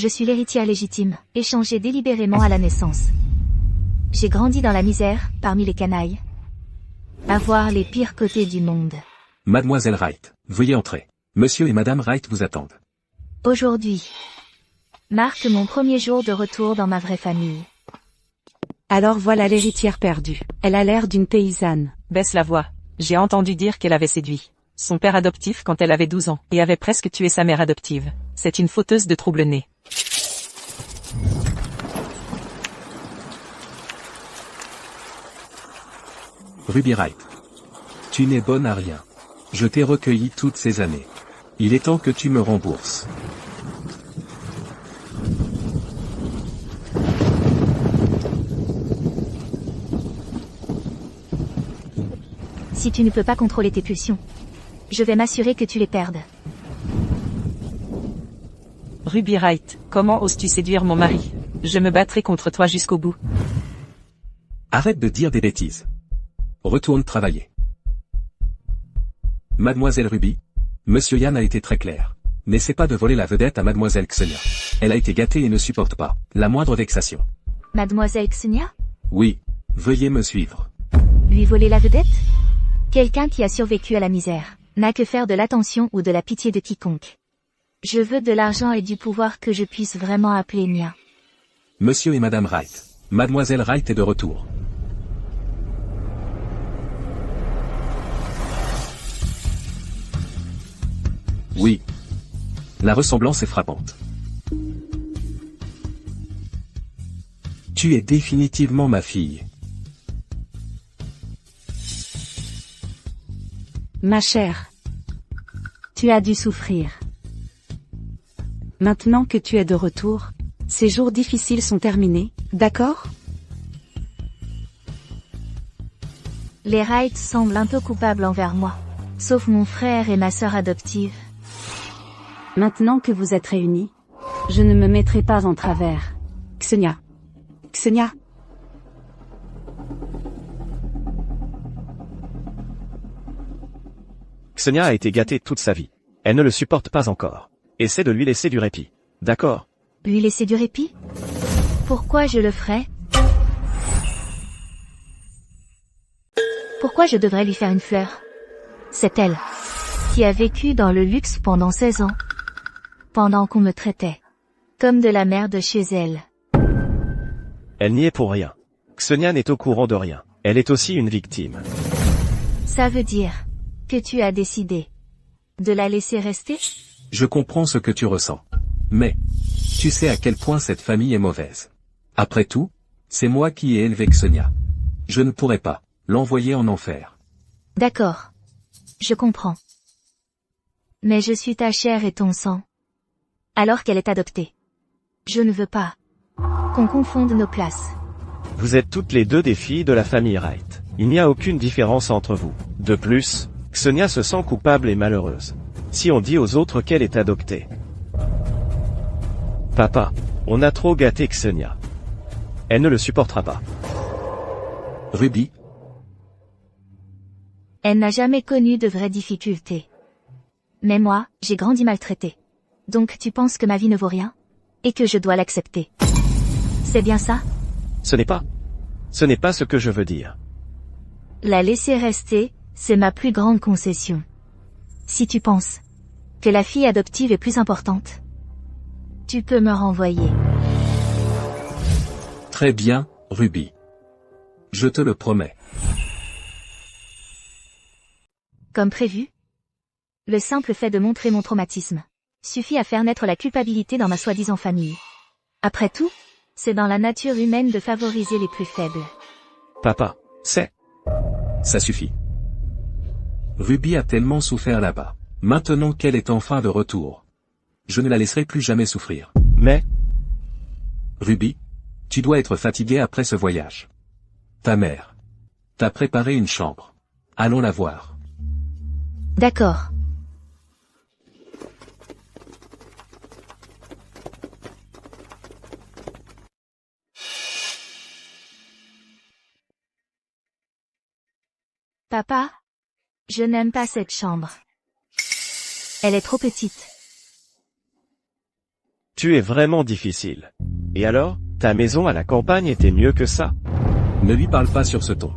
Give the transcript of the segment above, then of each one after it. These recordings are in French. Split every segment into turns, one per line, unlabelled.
Je suis l'héritière légitime, échangée délibérément à la naissance. J'ai grandi dans la misère, parmi les canailles. À voir les pires côtés du monde.
Mademoiselle Wright, veuillez entrer. Monsieur et Madame Wright vous attendent.
Aujourd'hui marque mon premier jour de retour dans ma vraie famille.
Alors voilà l'héritière perdue. Elle a l'air d'une paysanne.
Baisse la voix. J'ai entendu dire qu'elle avait séduit son père adoptif quand elle avait 12 ans, et avait presque tué sa mère adoptive. C'est une fauteuse de trouble-nez.
Ruby Wright. Tu n'es bonne à rien. Je t'ai recueilli toutes ces années. Il est temps que tu me rembourses.
Si tu ne peux pas contrôler tes pulsions, je vais m'assurer que tu les perdes.
Ruby Wright, comment oses-tu séduire mon mari? Je me battrai contre toi jusqu'au bout.
Arrête de dire des bêtises. Retourne travailler. Mademoiselle Ruby, Monsieur Yann a été très clair. N'essaie pas de voler la vedette à Mademoiselle Xenia. Elle a été gâtée et ne supporte pas la moindre vexation.
Mademoiselle Xenia?
Oui, veuillez me suivre.
Lui voler la vedette? Quelqu'un qui a survécu à la misère n'a que faire de l'attention ou de la pitié de quiconque. Je veux de l'argent et du pouvoir que je puisse vraiment appeler mien.
Monsieur et Madame Wright. Mademoiselle Wright est de retour. Oui. La ressemblance est frappante. Tu es définitivement ma fille.
Ma chère, tu as dû souffrir. Maintenant que tu es de retour, ces jours difficiles sont terminés, d'accord?
Les Wright semblent un peu coupables envers moi. Sauf mon frère et ma sœur adoptive.
Maintenant que vous êtes réunis, je ne me mettrai pas en travers. Xenia. Xenia.
Xenia a été gâtée toute sa vie. Elle ne le supporte pas encore. Essaie de lui laisser du répit. D'accord?
Lui laisser du répit? Pourquoi je le ferais? Pourquoi je devrais lui faire une fleur? C'est elle qui a vécu dans le luxe pendant 16 ans, pendant qu'on me traitait comme de la merde chez elle.
Elle n'y est pour rien. Xenia n'est au courant de rien. Elle est aussi une victime.
Ça veut dire que tu as décidé de la laisser rester?
Je comprends ce que tu ressens. Mais, tu sais à quel point cette famille est mauvaise. Après tout, c'est moi qui ai élevé Xenia. Je ne pourrais pas l'envoyer en enfer.
D'accord. Je comprends. Mais je suis ta chair et ton sang. Alors qu'elle est adoptée. Je ne veux pas qu'on confonde nos places.
Vous êtes toutes les deux des filles de la famille Wright. Il n'y a aucune différence entre vous. De plus, Xenia se sent coupable et malheureuse. Si on dit aux autres qu'elle est adoptée. Papa, on a trop gâté Xenia. Elle ne le supportera pas.
Ruby,
Elle n'a jamais connu de vraies difficultés. Mais moi, j'ai grandi maltraitée. Donc tu penses que ma vie ne vaut rien? Et que je dois l'accepter. C'est bien ça?
Ce n'est pas ce que je veux dire.
La laisser rester, c'est ma plus grande concession. Si tu penses que la fille adoptive est plus importante, tu peux me renvoyer.
très bien, Ruby. Je te le promets.
Comme prévu, le simple fait de montrer mon traumatisme suffit à faire naître la culpabilité dans ma soi-disant famille. Après tout, c'est dans la nature humaine de favoriser les plus faibles.
Papa, c'est...
Ça suffit. Ruby a tellement souffert là-bas. Maintenant qu'elle est enfin de retour, je ne la laisserai plus jamais souffrir.
Mais...
Ruby, tu dois être fatiguée après ce voyage. Ta mère t'a préparé une chambre. Allons la voir.
D'accord. Papa, je n'aime pas cette chambre. Elle est trop petite.
Tu es vraiment difficile. Et alors, ta maison à la campagne était mieux que ça?
Ne lui parle pas sur ce ton.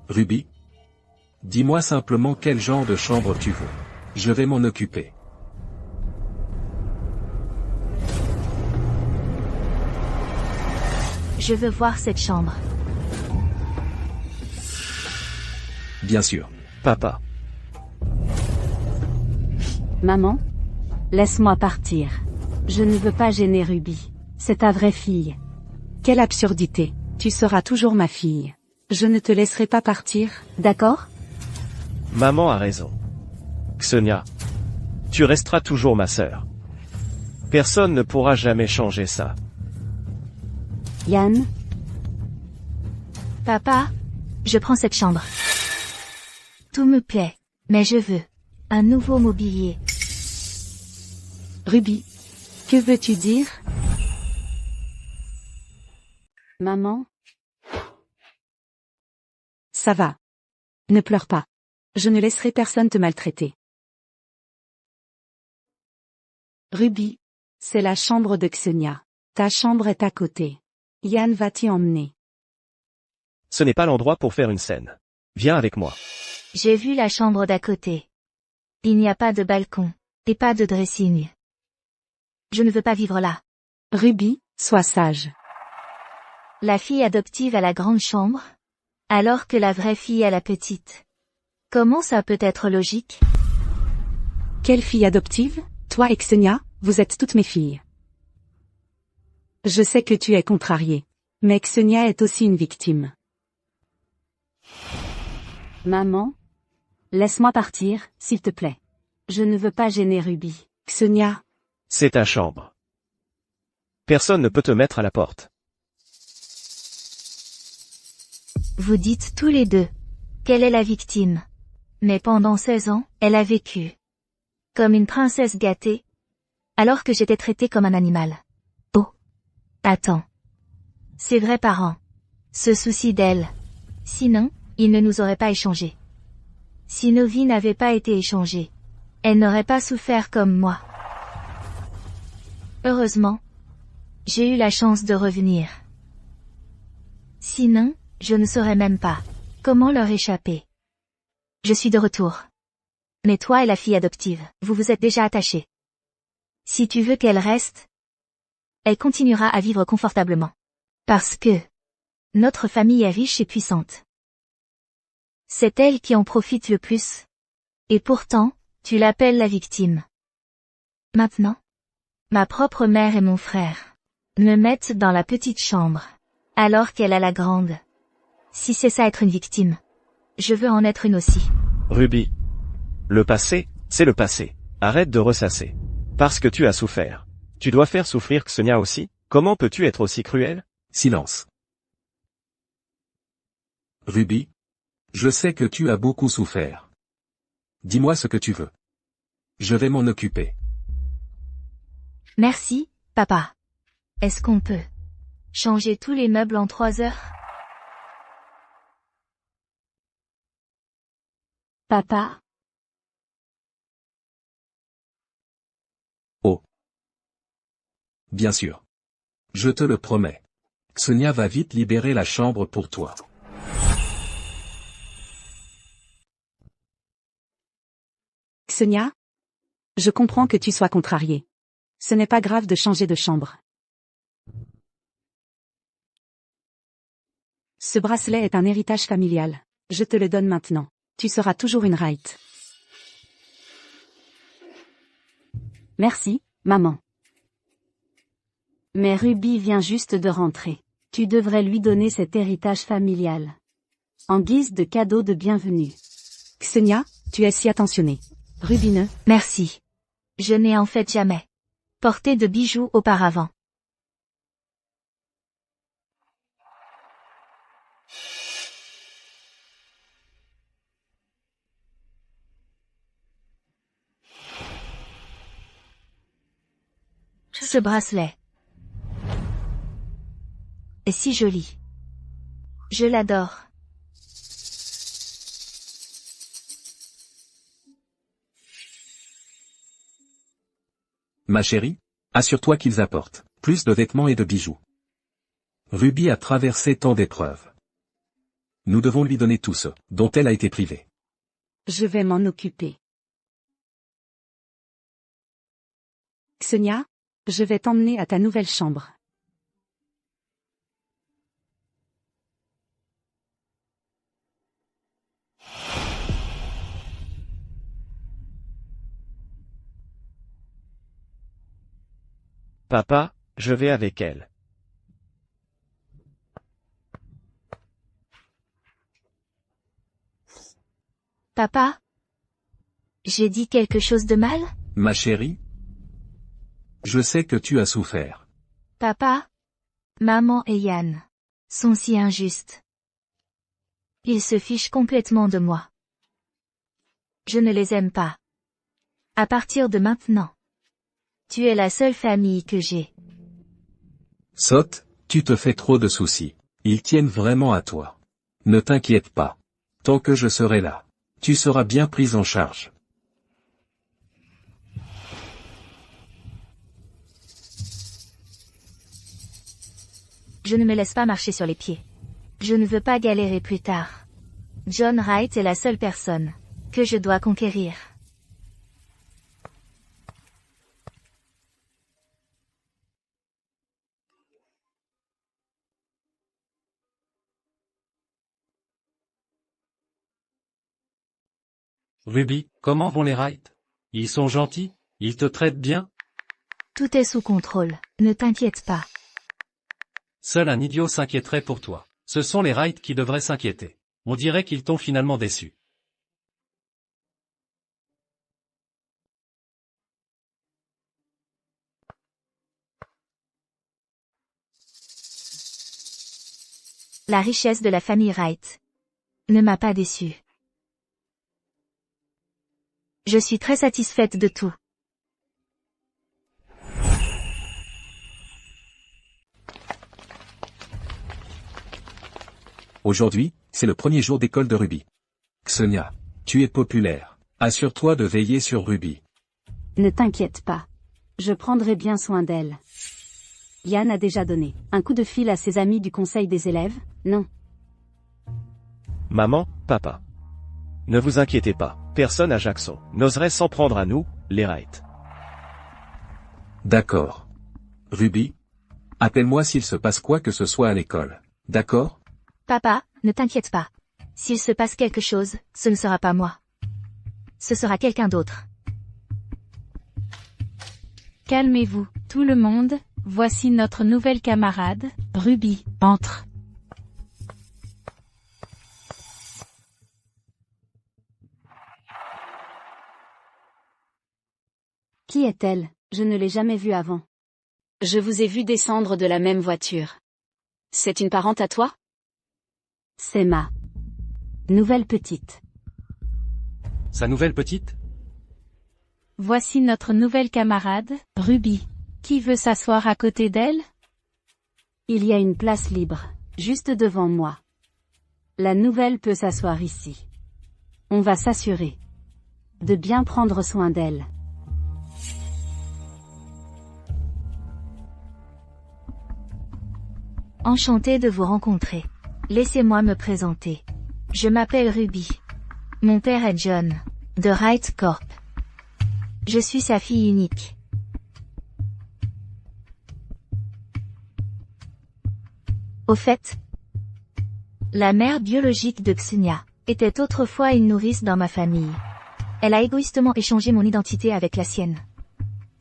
Ruby, dis-moi simplement quel genre de chambre tu veux. Je vais m'en occuper.
Je veux voir cette chambre.
Bien sûr.
Papa.
Maman? Laisse-moi partir. Je ne veux pas gêner Ruby. C'est ta vraie fille. Quelle absurdité. Tu seras toujours ma fille. Je ne te laisserai pas partir, d'accord?
Maman a raison. Xenia. Tu resteras toujours ma sœur. Personne ne pourra jamais changer ça.
Yann?
Papa, je prends cette chambre. Tout me plaît, mais je veux un nouveau mobilier.
Ruby? Que veux-tu dire? Maman? Ça va. Ne pleure pas. Je ne laisserai personne te maltraiter. Ruby, c'est la chambre de Xenia. Ta chambre est à côté. Yann va t'y emmener.
Ce n'est pas l'endroit pour faire une scène. Viens avec moi.
J'ai vu la chambre d'à côté. Il n'y a pas de balcon, et pas de dressing. Je ne veux pas vivre là.
Ruby, sois sage.
La fille adoptive a la grande chambre, alors que la vraie fille a la petite. Comment ça peut être logique?
Quelle fille adoptive? Toi et Xenia, vous êtes toutes mes filles. Je sais que tu es contrariée. Mais Xenia est aussi une victime. Maman? Laisse-moi partir, s'il te plaît. Je ne veux pas gêner Ruby. Xenia?
C'est ta chambre. Personne ne peut te mettre à la porte.
Vous dites tous les deux qu'elle est la victime. Mais pendant 16 ans, elle a vécu comme une princesse gâtée, alors que j'étais traitée comme un animal. Oh. Attends. Ses vrais parents se soucient d'elle. Sinon, ils ne nous auraient pas échangés. Si nos vies n'avaient pas été échangées, elle n'aurait pas souffert comme moi. Heureusement, j'ai eu la chance de revenir. Sinon, je ne saurais même pas comment leur échapper. Je suis de retour. Mais toi et la fille adoptive, vous vous êtes déjà attachés. Si tu veux qu'elle reste, elle continuera à vivre confortablement. Parce que notre famille est riche et puissante. C'est elle qui en profite le plus. Et pourtant, tu l'appelles la victime. Maintenant, ma propre mère et mon frère me mettent dans la petite chambre, alors qu'elle a la grande. Si c'est ça être une victime, je veux en être une aussi.
Ruby. Le passé, c'est le passé. Arrête de ressasser. Parce que tu as souffert. Tu dois faire souffrir Xenia aussi? Comment peux-tu être aussi cruel?
Silence. Ruby, je sais que tu as beaucoup souffert. Dis-moi ce que tu veux. Je vais m'en occuper.
Merci, papa. Est-ce qu'on peut changer tous les meubles en 3 heures?
Papa?
Oh. Bien sûr. Je te le promets. Xenia va vite libérer la chambre pour toi.
Xenia? Je comprends que tu sois contrariée. Ce n'est pas grave de changer de chambre. Ce bracelet est un héritage familial. Je te le donne maintenant. Tu seras toujours une Wright. Merci, maman. Mais Ruby vient juste de rentrer. Tu devrais lui donner cet héritage familial. En guise de cadeau de bienvenue. Xenia, tu es si attentionnée. Ruby ne...
Merci. Je n'ai en fait jamais porté de bijoux auparavant. Ce bracelet est si joli. Je l'adore.
Ma chérie, Assure-toi qu'ils apportent plus de vêtements et de bijoux. Ruby a traversé tant d'épreuves. Nous devons lui donner tout ce dont elle a été privée.
Je vais m'en occuper. Xenia, je vais t'emmener à ta nouvelle chambre.
Papa, je vais avec elle.
Papa? J'ai dit quelque chose de mal?
Ma chérie? Je sais que tu as souffert.
Papa? Maman et Yann sont si injustes. Ils se fichent complètement de moi. Je ne les aime pas. À partir de maintenant, tu es la seule famille que j'ai.
Sot, tu te fais trop de soucis. Ils tiennent vraiment à toi. Ne t'inquiète pas. Tant que je serai là, tu seras bien prise en charge.
Je ne me laisse pas marcher sur les pieds. Je ne veux pas galérer plus tard. John Wright est la seule personne que je dois conquérir.
Ruby, comment vont les Wright? Ils sont gentils? Ils te traitent bien?
Tout est sous contrôle, ne t'inquiète pas.
Seul un idiot s'inquiéterait pour toi. Ce sont les Wright qui devraient s'inquiéter. On dirait qu'ils t'ont finalement déçu.
La richesse de la famille Wright ne m'a pas déçue. Je suis très satisfaite de tout.
Aujourd'hui, c'est le premier jour d'école de Ruby. Xenia, tu es populaire. Assure-toi de veiller sur Ruby.
Ne t'inquiète pas. Je prendrai bien soin d'elle. Yann a déjà donné un coup de fil à ses amis du conseil des élèves, non?
Maman, papa. Ne vous inquiétez pas, personne à Jackson n'oserait s'en prendre à nous, les Wright.
D'accord. Ruby? Appelle-moi s'il se passe quoi que ce soit à l'école. D'accord?
Papa, ne t'inquiète pas. S'il se passe quelque chose, ce ne sera pas moi. Ce sera quelqu'un d'autre.
Calmez-vous, tout le monde, voici notre nouvelle camarade, Ruby, entre.
Qui est-elle? Je ne l'ai jamais vue avant.
Je vous ai vu descendre de la même voiture. C'est une parente à toi?
C'est ma nouvelle petite.
Sa nouvelle petite?
Voici notre nouvelle camarade, Ruby. Qui veut s'asseoir à côté d'elle?
Il y a une place libre, juste devant moi. La nouvelle peut s'asseoir ici. On va s'assurer de bien prendre soin d'elle.
Enchantée de vous rencontrer. Laissez-moi me présenter. Je m'appelle Ruby. Mon père est John, de Wright Corp. Je suis sa fille unique. Au fait, la mère biologique de Xenia était autrefois une nourrice dans ma famille. Elle a égoïstement échangé mon identité avec la sienne.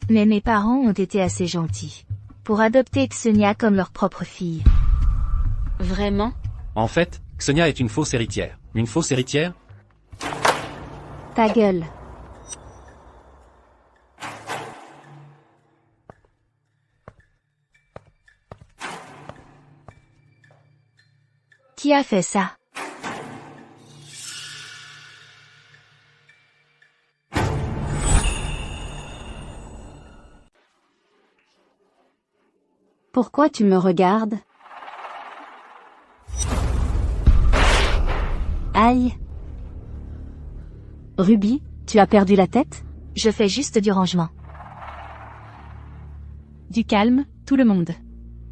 Mais mes parents ont été assez gentils pour adopter Xenia comme leur propre fille.
Vraiment?
En fait, Xenia est une fausse héritière. Une fausse héritière?
Ta gueule.
Qui a fait ça?
Pourquoi tu me regardes? Aïe. Ruby, tu as perdu la tête?
Je fais juste du rangement.
Du calme, tout le monde.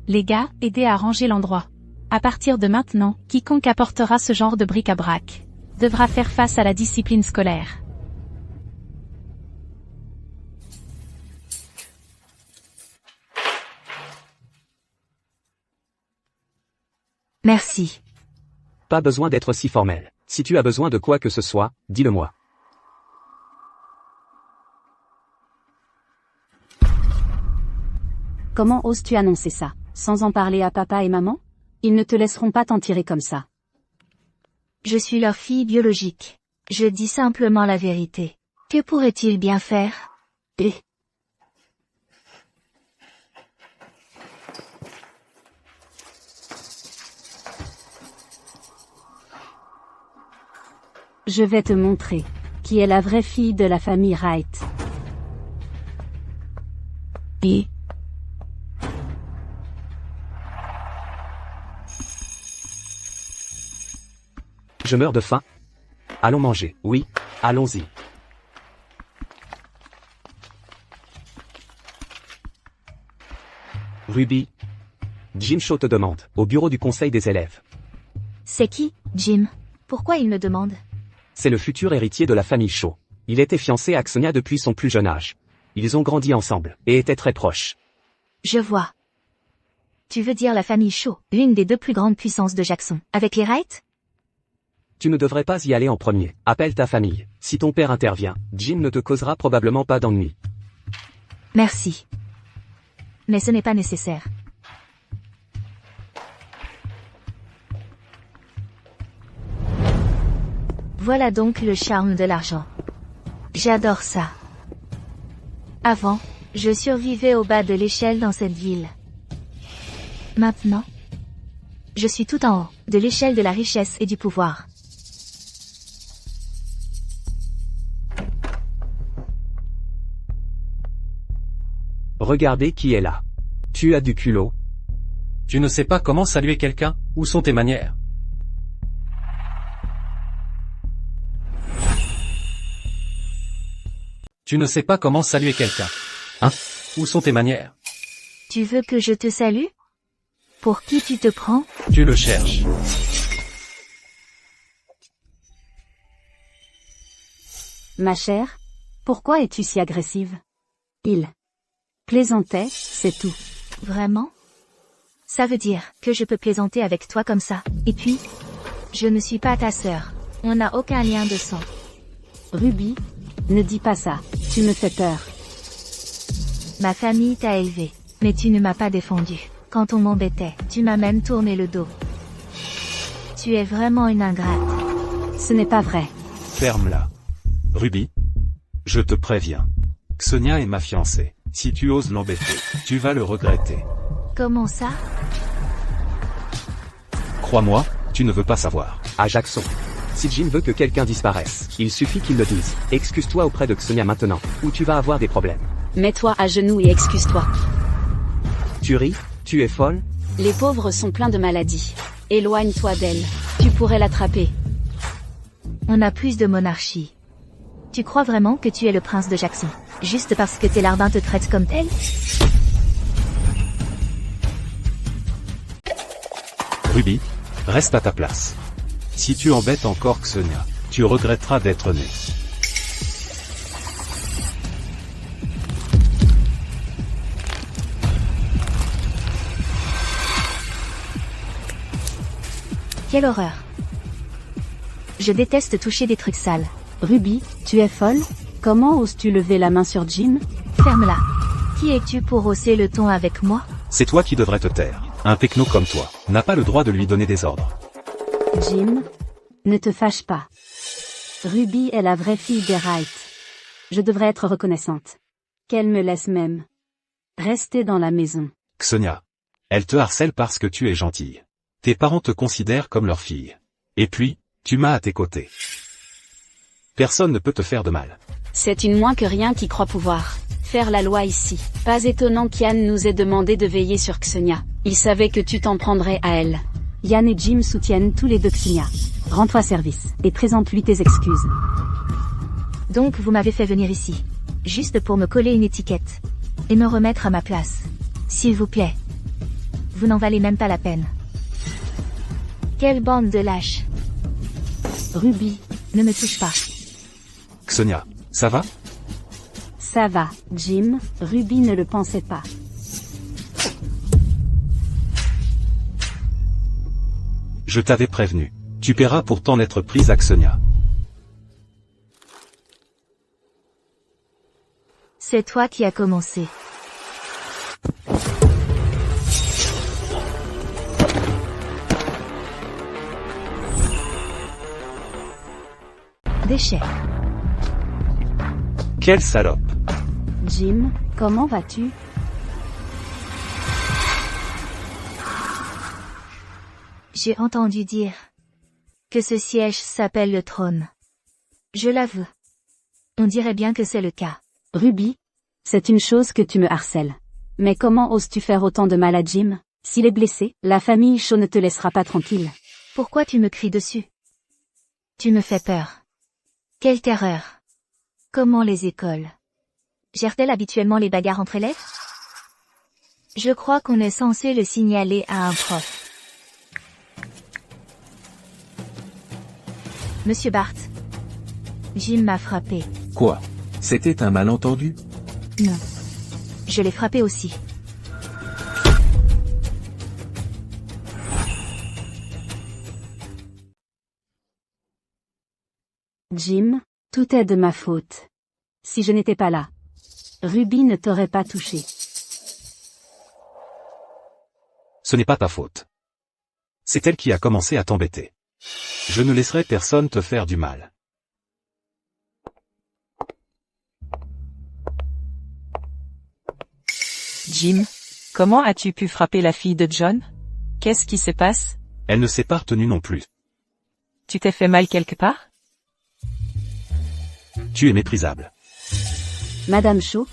Les gars, aidez à ranger l'endroit. À partir de maintenant, quiconque apportera ce genre de bric-à-brac devra faire face à la discipline scolaire.
Merci.
Pas besoin d'être si formel. Si tu as besoin de quoi que ce soit, dis-le-moi.
Comment oses-tu annoncer ça, sans en parler à papa et maman? Ils ne te laisseront pas t'en tirer comme ça.
Je suis leur fille biologique. Je dis simplement la vérité. Que pourrait-il bien faire?
Et je vais te montrer qui est la vraie fille de la famille Wright.
Et
Je meurs de faim. Allons manger. Oui, allons-y. Ruby. Jim Shaw te demande, au bureau du conseil des élèves.
c'est qui, Jim? Pourquoi il me demande?
C'est le futur héritier de la famille Shaw. Il était fiancé à Xonia depuis son plus jeune âge. Ils ont grandi ensemble, et étaient très proches.
Je vois. Tu veux dire la famille Shaw, l'une des deux plus grandes puissances de Jackson, avec les Wright?
Tu ne devrais pas y aller en premier. Appelle ta famille. Si ton père intervient, Jim ne te causera probablement pas d'ennui.
Merci. Mais ce n'est pas nécessaire. Voilà donc le charme de l'argent. J'adore ça. Avant, je survivais au bas de l'échelle dans cette ville. Maintenant, je suis tout en haut de l'échelle de la richesse et du pouvoir.
Regardez qui est là. Tu as du culot.
Tu ne sais pas comment saluer quelqu'un? Où sont tes manières? Tu ne sais pas comment saluer quelqu'un. Hein? Où sont tes manières?
Tu veux que je te salue? Pour qui tu te prends?
Tu le cherches.
Ma chère, pourquoi es-tu si agressive? Il plaisantait, c'est tout.
Vraiment? Ça veut dire que je peux plaisanter avec toi comme ça. Et puis, je ne suis pas ta sœur. On n'a aucun lien de sang.
Ruby, ne dis pas ça, tu me fais peur.
Ma famille t'a élevé, mais tu ne m'as pas défendu. Quand on m'embêtait, tu m'as même tourné le dos. Tu es vraiment une ingrate.
Ce n'est pas vrai.
Ferme-la. Ruby. Je te préviens. Xonia est ma fiancée. Si tu oses l'embêter, tu vas le regretter.
Comment ça?
Crois-moi, tu ne veux pas savoir.
À Jackson. Si Jim veut que quelqu'un disparaisse, il suffit qu'il le dise. Excuse-toi auprès de Xonia maintenant, ou tu vas avoir des problèmes.
Mets-toi à genoux et excuse-toi.
Tu ris? Tu es folle?
Les pauvres sont pleins de maladies. Éloigne-toi d'elle. Tu pourrais l'attraper.
On a plus de monarchie. Tu crois vraiment que tu es le prince de Jackson, juste parce que tes larbins te traitent comme tel?
Ruby, reste à ta place. Si tu embêtes encore Xonia, tu regretteras d'être né.
Quelle horreur. Je déteste toucher des trucs sales.
Ruby, tu es folle? Comment oses-tu lever la main sur Jim?
Ferme-la. Qui es-tu pour hausser le ton avec moi?
C'est toi qui devrais te taire. Un techno comme toi n'a pas le droit de lui donner des ordres.
Jim, ne te fâche pas. Ruby est la vraie fille des Wright. Je devrais être reconnaissante. Qu'elle me laisse même rester dans la maison.
Xonia. Elle te harcèle parce que tu es gentille. Tes parents te considèrent comme leur fille. Et puis, tu m'as à tes côtés. Personne ne peut te faire de mal.
C'est une moins que rien qui croit pouvoir faire la loi ici. Pas étonnant qu'Yann nous ait demandé de veiller sur Xonia. Il savait que tu t'en prendrais à elle.
Yann et Jim soutiennent tous les deux Xonia. Rends-toi service, et présente-lui tes excuses.
Donc vous m'avez fait venir ici, juste pour me coller une étiquette, et me remettre à ma place. S'il vous plaît. Vous n'en valez même pas la peine. Quelle bande de lâches.
Ruby,
Ne me touche pas.
Xenia, ça va?
ça va, Jim, Ruby ne le pensait pas.
Je t'avais prévenu. Tu paieras pour t'en être prise à Xenia.
C'est toi qui as commencé. Déchets.
Quelle salope.
Jim, comment vas-tu?
J'ai entendu dire que ce siège s'appelle le trône. Je l'avoue. On dirait bien que c'est le cas.
Ruby, c'est une chose que tu me harcèles. Mais comment oses-tu faire autant de mal à Jim? S'il est blessé, la famille Shaw ne te laissera pas tranquille.
Pourquoi tu me cries dessus? Tu me fais peur. Quelle terreur. Comment les écoles gèrent-elles habituellement les bagarres entre élèves? Je crois qu'on est censé le signaler à un prof. Monsieur Bart. Jim m'a frappé.
Quoi? C'était un malentendu?
Non. Je l'ai frappé aussi.
Jim, tout est de ma faute. Si je n'étais pas là, Ruby ne t'aurait pas touché.
Ce n'est pas ta faute. C'est elle qui a commencé à t'embêter. Je ne laisserai personne te faire du mal.
Jim, comment as-tu pu frapper la fille de John? Qu'est-ce qui se passe?
Elle ne s'est pas retenue non plus.
Tu t'es fait mal quelque part?
Tu es méprisable.
Madame Shaw,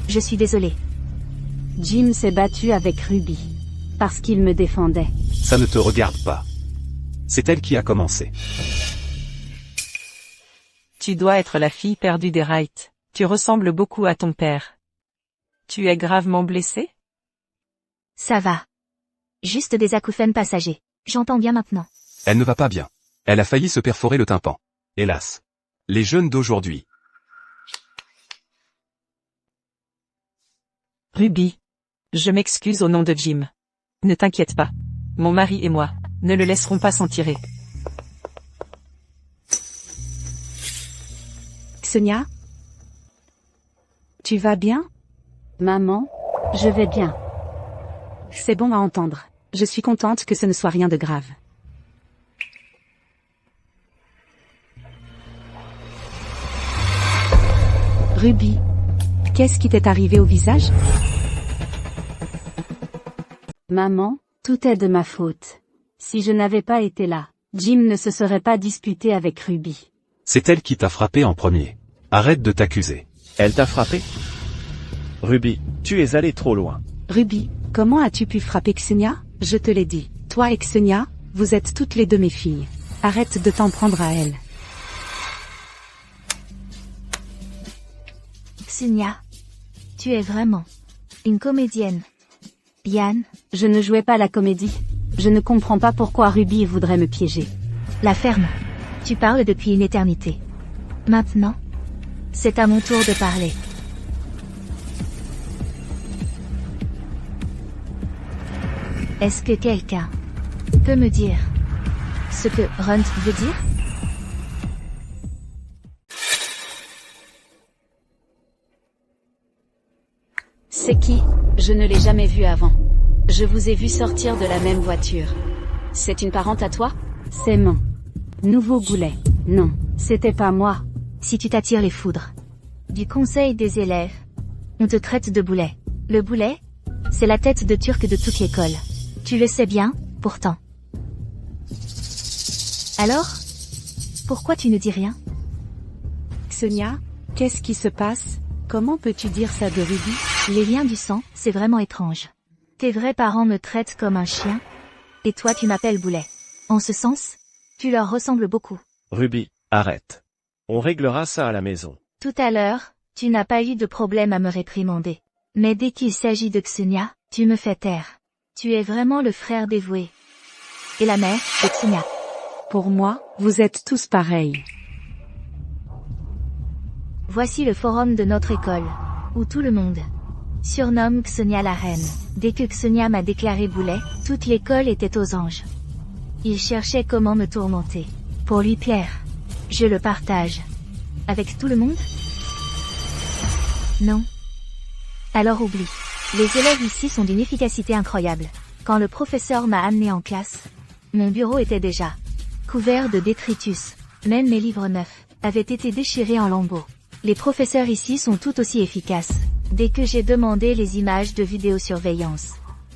Je suis désolée.
Jim s'est battu avec Ruby. Parce qu'il me défendait.
Ça ne te regarde pas. C'est elle qui a commencé.
Tu dois être la fille perdue des Wright. Tu ressembles beaucoup à ton père. Tu es gravement blessé?
Ça va. Juste des acouphènes passagers. J'entends bien maintenant.
Elle ne va pas bien. Elle a failli se perforer le tympan. Hélas. Les jeunes d'aujourd'hui.
Ruby. Je m'excuse au nom de Jim. Ne t'inquiète pas. Mon mari et moi ne le laisserons pas s'en tirer.
Xenia? Tu vas bien? Maman, je vais bien. C'est bon à entendre. Je suis contente que ce ne soit rien de grave. Ruby, qu'est-ce qui t'est arrivé au visage? Maman, tout est de ma faute. Si je n'avais pas été là, Jim ne se serait pas disputé avec Ruby.
C'est elle qui t'a frappé en premier. Arrête de t'accuser.
Elle t'a frappé? Ruby, tu es allé trop loin.
Ruby, comment as-tu pu frapper Xenia? Je te l'ai dit. Toi et Xenia, vous êtes toutes les deux mes filles. Arrête de t'en prendre à elles.
Xenia. Tu es vraiment une comédienne. Yann,
Je ne jouais pas la comédie. Je ne comprends pas pourquoi Ruby voudrait me piéger.
la ferme. Tu parles depuis une éternité. Maintenant, c'est à mon tour de parler. Est-ce que quelqu'un peut me dire ce que Runt veut dire?
C'est qui? Je ne l'ai jamais vu avant. Je vous ai vu sortir de la même voiture. C'est une parente à toi?
C'est mon nouveau boulet. Non, c'était pas moi.
Si tu t'attires les foudres du conseil des élèves, on te traite de boulet. Le boulet, c'est la tête de turc de toute l'école. Tu le sais bien, pourtant. Alors, pourquoi tu ne dis rien?
Xenia, qu'est-ce qui se passe? Comment peux-tu dire ça de Ruby?
Les liens du sang, c'est vraiment étrange. Tes vrais parents me traitent comme un chien, et toi tu m'appelles boulet. En ce sens, tu leur ressembles beaucoup.
Ruby, arrête. On réglera ça à la maison.
Tout à l'heure, tu n'as pas eu de problème à me réprimander. Mais dès qu'il s'agit de Xenia, tu me fais taire. Tu es vraiment le frère dévoué. Et la mère de Xenia.
Pour moi, vous êtes tous pareils.
Voici le forum de notre école, où tout le monde surnomme Xenia la reine. Dès que Xenia m'a déclaré boulet, toute l'école était aux anges. Ils cherchaient comment me tourmenter. Pour lui plaire. Je le partage. Avec tout le monde? Non. Alors oublie. Les élèves ici sont d'une efficacité incroyable. Quand le professeur m'a amené en classe, mon bureau était déjà couvert de détritus. Même mes livres neufs avaient été déchirés en lambeaux. Les professeurs ici sont tout aussi efficaces. Dès que j'ai demandé les images de vidéosurveillance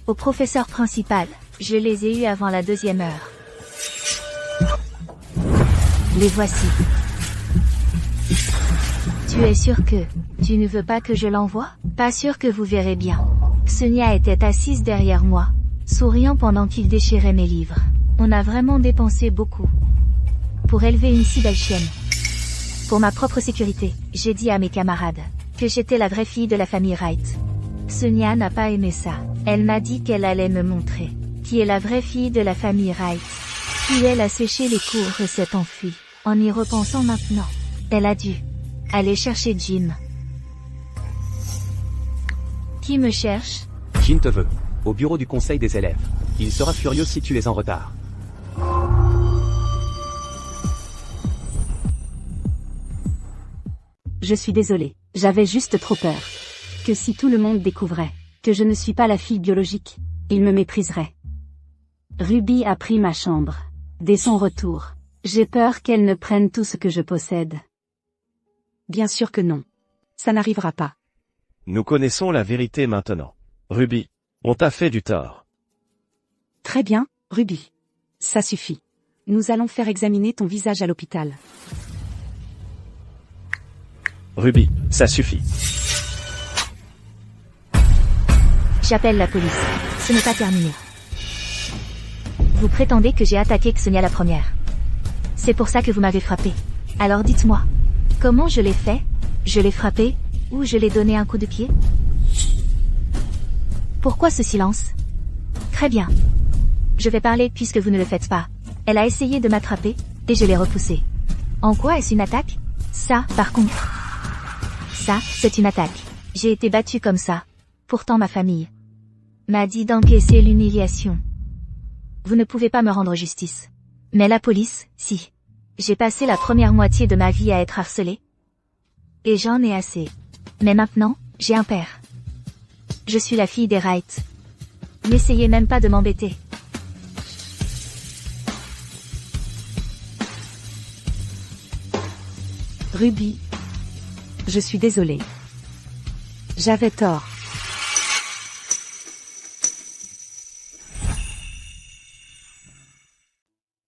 au professeur principal, je les ai eues avant la 2e heure. Les voici. Tu es sûr que tu ne veux pas que je l'envoie? Pas sûr que vous verrez bien. Xenia était assise derrière moi, souriant pendant qu'il déchirait mes livres. On a vraiment dépensé beaucoup pour élever une si belle chienne. Pour ma propre sécurité, j'ai dit à mes camarades que j'étais la vraie fille de la famille Wright. Xenia n'a pas aimé ça. Elle m'a dit qu'elle allait me montrer qui est la vraie fille de la famille Wright. Puis elle a séché les cours et s'est enfuie. En y repensant maintenant, elle a dû aller chercher Jim. Qui me cherche?
Jim te veut. Au bureau du conseil des élèves. Il sera furieux si tu es en retard.
Je suis désolée, j'avais juste trop peur. Que si tout le monde découvrait que je ne suis pas la fille biologique, il me mépriserait. Ruby a pris ma chambre. Dès son retour, j'ai peur qu'elle ne prenne tout ce que je possède. Bien sûr que non. Ça n'arrivera pas.
Nous connaissons la vérité maintenant. Ruby, on t'a fait du tort.
Très bien, Ruby. Ça suffit. Nous allons faire examiner ton visage à l'hôpital.
Ruby, ça suffit.
J'appelle la police. Ce n'est pas terminé. Vous prétendez que j'ai attaqué Xenia la première. C'est pour ça que vous m'avez frappé. Alors dites-moi. Comment je l'ai fait? Je l'ai frappé? Ou je l'ai donné un coup de pied? Pourquoi ce silence? Très bien. Je vais parler puisque vous ne le faites pas. Elle a essayé de m'attraper, et je l'ai repoussée. En quoi est-ce une attaque? Ça, par contre. Ça, c'est une attaque. J'ai été battue comme ça. Pourtant ma famille m'a dit d'encaisser l'humiliation. Vous ne pouvez pas me rendre justice. Mais la police, si. J'ai passé la première moitié de ma vie à être harcelée. Et j'en ai assez. Mais maintenant, j'ai un père. Je suis la fille des Wright. N'essayez même pas de m'embêter.
Ruby. Je suis désolée. J'avais tort.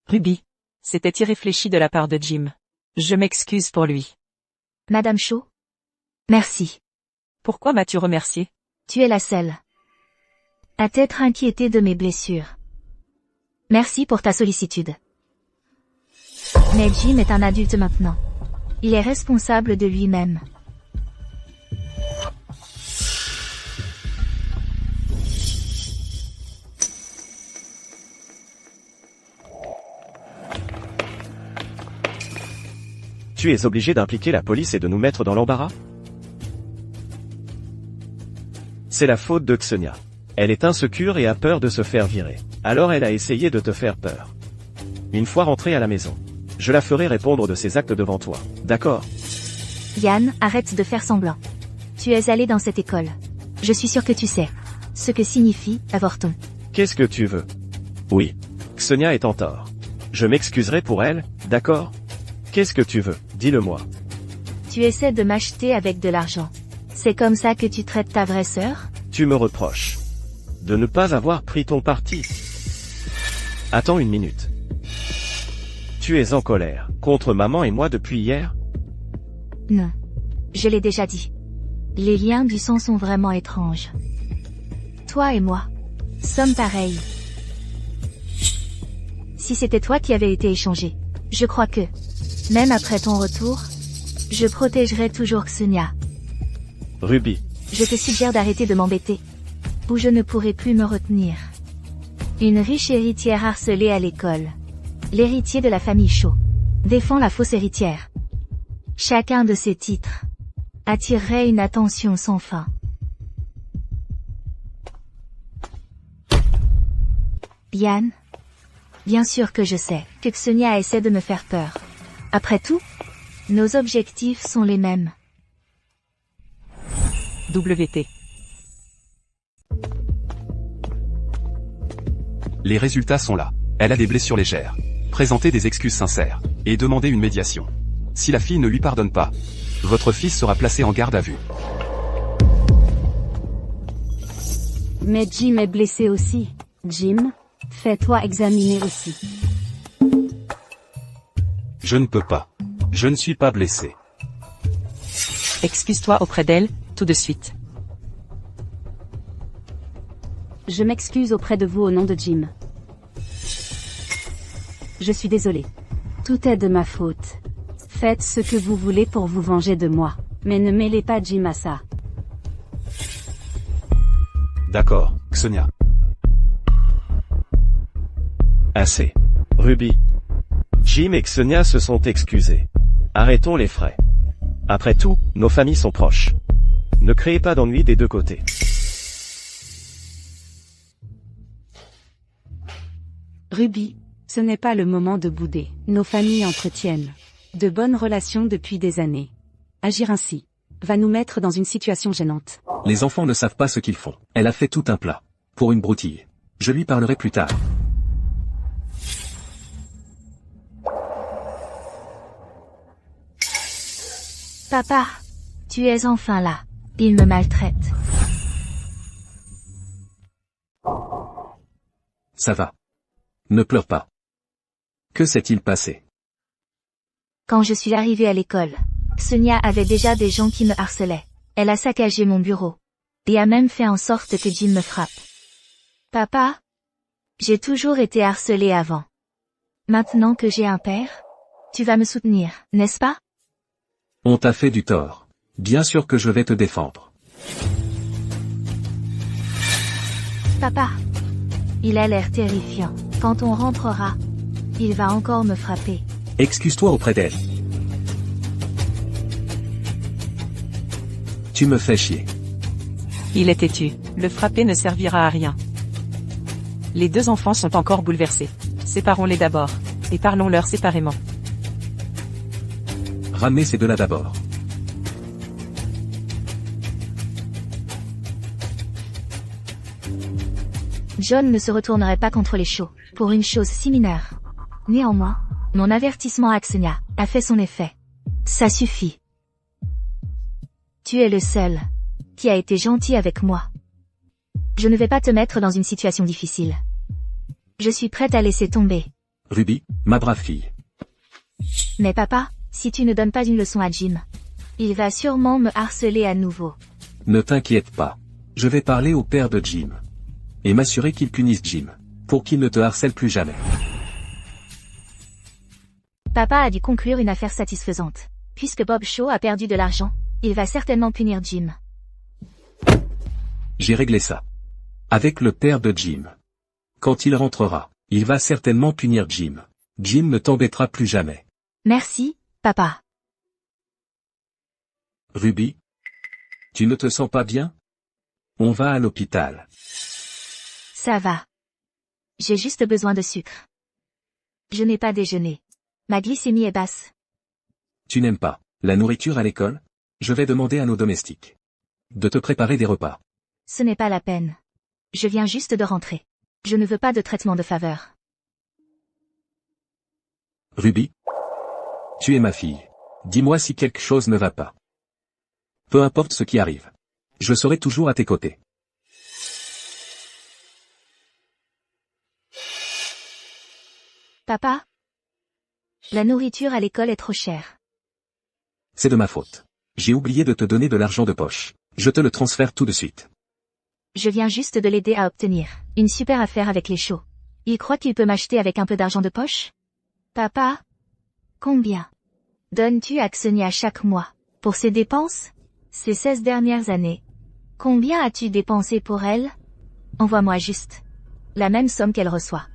Ruby. C'était irréfléchi de la part de Jim. Je m'excuse pour lui.
Madame Shaw? Merci.
Pourquoi m'as-tu remercié?
Tu es la seule à t'être inquiétée de mes blessures. Merci pour ta sollicitude. Mais Jim est un adulte maintenant. Il est responsable de lui-même.
Tu es obligé d'impliquer la police et de nous mettre dans l'embarras? C'est la faute de Xenia. Elle est insécure et a peur de se faire virer. Alors elle a essayé de te faire peur. Une fois rentrée à la maison, je la ferai répondre de ses actes devant toi. D'accord?
Yann, arrête de faire semblant. Tu es allé dans cette école. Je suis sûre que tu sais ce que signifie avorton.
Qu'est-ce que tu veux? Oui. Xenia est en tort. Je m'excuserai pour elle, d'accord? Qu'est-ce que tu veux? Dis-le-moi.
Tu essaies de m'acheter avec de l'argent. C'est comme ça que tu traites ta vraie sœur?
Tu me reproches de ne pas avoir pris ton parti. Attends une minute. Tu es en colère contre maman et moi depuis hier?
Non. Je l'ai déjà dit. Les liens du sang sont vraiment étranges. Toi et moi sommes pareils. Si c'était toi qui avais été échangé, je crois que, même après ton retour, je protégerai toujours Xenia.
Ruby,
Je te suggère d'arrêter de m'embêter. Ou je ne pourrai plus me retenir. Une riche héritière harcelée à l'école. L'héritier de la famille Shaw. Défend la fausse héritière. Chacun de ces titres attirerait une attention sans fin. Yann? Bien sûr que je sais que Xenia essaie de me faire peur. Après tout, nos objectifs sont les mêmes.
WT.
Les résultats sont là. Elle a des blessures légères. Présentez des excuses sincères. Et demandez une médiation. Si la fille ne lui pardonne pas, votre fils sera placé en garde à vue.
Mais Jim est blessé aussi. Jim, fais-toi examiner aussi.
Je ne peux pas. Je ne suis pas blessé.
Excuse-toi auprès d'elle, tout de suite.
Je m'excuse auprès de vous au nom de Jim. Je suis désolé. Tout est de ma faute. Faites ce que vous voulez pour vous venger de moi. Mais ne mêlez pas Jim à ça.
D'accord, Xenia.
Assez. Ruby. Jim et Xenia se sont excusés. Arrêtons les frais. Après tout, nos familles sont proches. Ne créez pas d'ennuis des deux côtés.
Ruby, ce n'est pas le moment de bouder. Nos familles entretiennent de bonnes relations depuis des années. Agir ainsi va nous mettre dans une situation gênante.
Les enfants ne savent pas ce qu'ils font. Elle a fait tout un plat. Pour une broutille. Je lui parlerai plus tard.
Papa, tu es enfin là. Il me maltraite.
Ça va. Ne pleure pas. Que s'est-il passé?
Quand je suis arrivée à l'école, Xenia avait déjà des gens qui me harcelaient. Elle a saccagé mon bureau. Et a même fait en sorte que Jim me frappe. Papa, j'ai toujours été harcelée avant. Maintenant que j'ai un père, tu vas me soutenir, n'est-ce pas?
On t'a fait du tort. Bien sûr que je vais te défendre.
Papa, il a l'air terrifiant. Quand on rentrera, il va encore me frapper.
Excuse-toi auprès d'elle. Tu me fais chier.
Il est têtu. Le frapper ne servira à rien. Les deux enfants sont encore bouleversés. Séparons-les d'abord. Et parlons-leur séparément.
Ramenez ces deux-là d'abord.
John ne se retournerait pas contre les Shaw, pour une chose si mineure. Néanmoins, mon avertissement à Xenia a fait son effet. Ça suffit. Tu es le seul qui a été gentil avec moi. Je ne vais pas te mettre dans une situation difficile. Je suis prête à laisser tomber.
Ruby, ma brave fille.
Mais papa, si tu ne donnes pas une leçon à Jim, il va sûrement me harceler à nouveau.
Ne t'inquiète pas. Je vais parler au père de Jim. Et m'assurer qu'il punisse Jim. Pour qu'il ne te harcèle plus jamais.
Papa a dû conclure une affaire satisfaisante. Puisque Bob Shaw a perdu de l'argent, il va certainement punir Jim.
J'ai réglé ça. Avec le père de Jim. Quand il rentrera, il va certainement punir Jim. Jim ne t'embêtera plus jamais.
Merci, papa.
Ruby? Tu ne te sens pas bien? On va à l'hôpital.
Ça va. J'ai juste besoin de sucre. Je n'ai pas déjeuné. Ma glycémie est basse.
Tu n'aimes pas la nourriture à l'école? Je vais demander à nos domestiques de te préparer des repas.
Ce n'est pas la peine. Je viens juste de rentrer. Je ne veux pas de traitement de faveur.
Ruby? Tu es ma fille. Dis-moi si quelque chose ne va pas. Peu importe ce qui arrive. Je serai toujours à tes côtés.
Papa? La nourriture à l'école est trop chère.
C'est de ma faute. J'ai oublié de te donner de l'argent de poche. Je te le transfère tout de suite.
Je viens juste de l'aider à obtenir une super affaire avec les Shaw. Il croit qu'il peut m'acheter avec un peu d'argent de poche? Papa? Combien donnes-tu à Xenia chaque mois pour ses dépenses? Ces 16 dernières années, Combien as-tu dépensé pour elle? Envoie-moi juste la même somme qu'elle reçoit.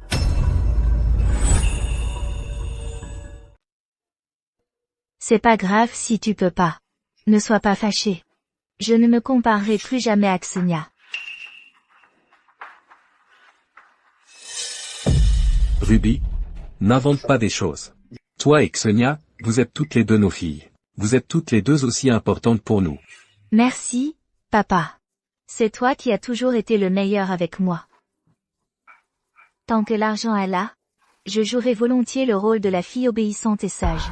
C'est pas grave si tu peux pas. Ne sois pas fâché. Je ne me comparerai plus jamais à Xenia.
Ruby, n'invente pas des choses. Toi et Xenia, vous êtes toutes les deux nos filles. Vous êtes toutes les deux aussi importantes pour nous.
Merci, papa. C'est toi qui as toujours été le meilleur avec moi. Tant que l'argent est là, je jouerai volontiers le rôle de la fille obéissante et sage.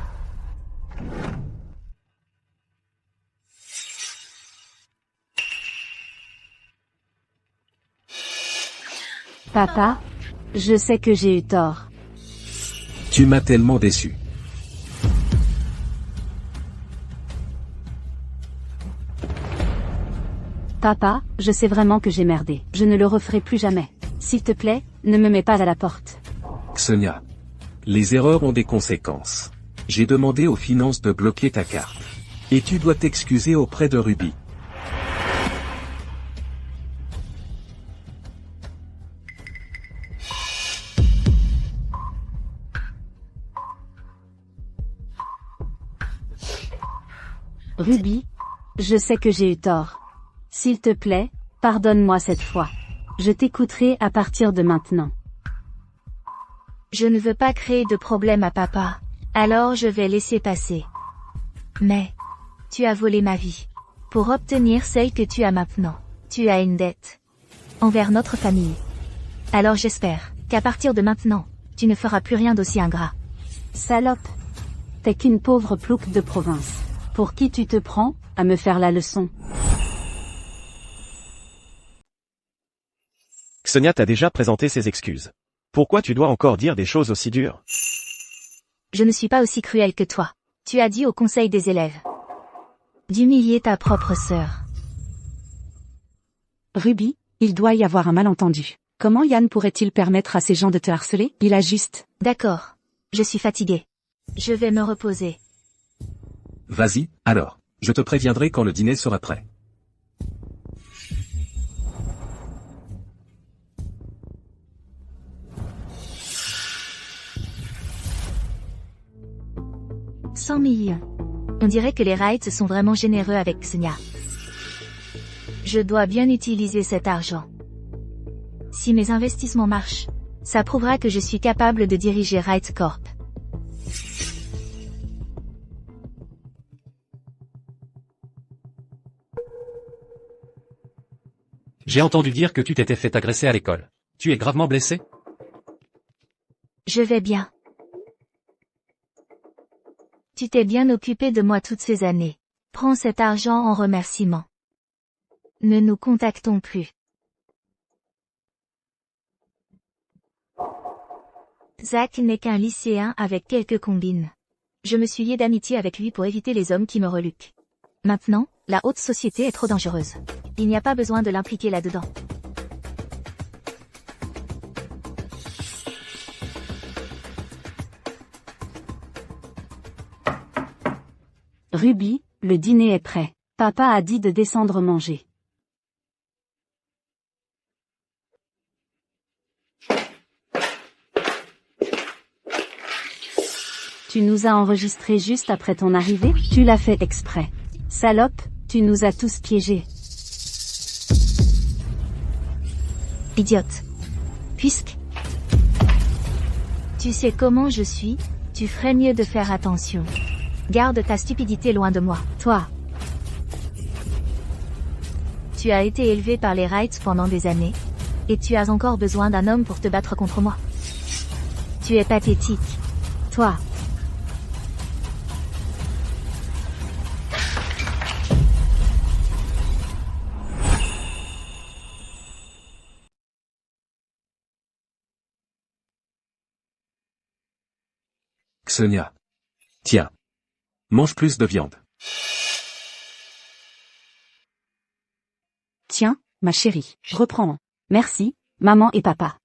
Papa, je sais que j'ai eu tort.
Tu m'as tellement déçu.
Papa, je sais vraiment que j'ai merdé. Je ne le referai plus jamais. S'il te plaît, ne me mets pas à la porte.
Xenia. Les erreurs ont des conséquences. J'ai demandé aux finances de bloquer ta carte. Et tu dois t'excuser auprès de Ruby.
Ruby, je sais que j'ai eu tort. S'il te plaît, pardonne-moi cette fois. Je t'écouterai à partir de maintenant.
Je ne veux pas créer de problème à papa. Alors je vais laisser passer. Mais, tu as volé ma vie. Pour obtenir celle que tu as maintenant, tu as une dette envers notre famille. Alors j'espère qu'à partir de maintenant, tu ne feras plus rien d'aussi ingrat.
Salope. T'es qu'une pauvre plouc de province. Pour qui tu te prends, à me faire la leçon?
Xenia t'a déjà présenté ses excuses. Pourquoi tu dois encore dire des choses aussi dures?
Je ne suis pas aussi cruel que toi. Tu as dit au conseil des élèves d'humilier ta propre sœur.
Ruby, il doit y avoir un malentendu. Comment Yann pourrait-il permettre à ces gens de te harceler? Il a juste...
D'accord. Je suis fatiguée. Je vais me reposer.
Vas-y, alors. Je te préviendrai quand le dîner sera prêt. «
100 millions. On dirait que les Wrights sont vraiment généreux avec Xenia. Je dois bien utiliser cet argent. Si mes investissements marchent, ça prouvera que je suis capable de diriger Wright Corp.
J'ai entendu dire que tu t'étais fait agresser à l'école. Tu es gravement blessé?
Je vais bien. Tu t'es bien occupé de moi toutes ces années. Prends cet argent en remerciement. Ne nous contactons plus. Zach n'est qu'un lycéen avec quelques combines. Je me suis lié d'amitié avec lui pour éviter les hommes qui me reluquent. Maintenant, la haute société est trop dangereuse. Il n'y a pas besoin de l'impliquer là-dedans.
Ruby, le dîner est prêt. Papa a dit de descendre manger. Tu nous as enregistrés juste après ton arrivée? Tu l'as fait exprès. Salope, tu nous as tous piégés.
Idiote. Puisque tu sais comment je suis, tu ferais mieux de faire attention. Garde ta stupidité loin de moi. Toi. Tu as été élevé par les Wrights pendant des années. Et tu as encore besoin d'un homme pour te battre contre moi. Tu es pathétique. Toi.
Xenia. Tiens. Mange plus de viande.
Tiens, ma chérie, reprends. Merci, maman et papa.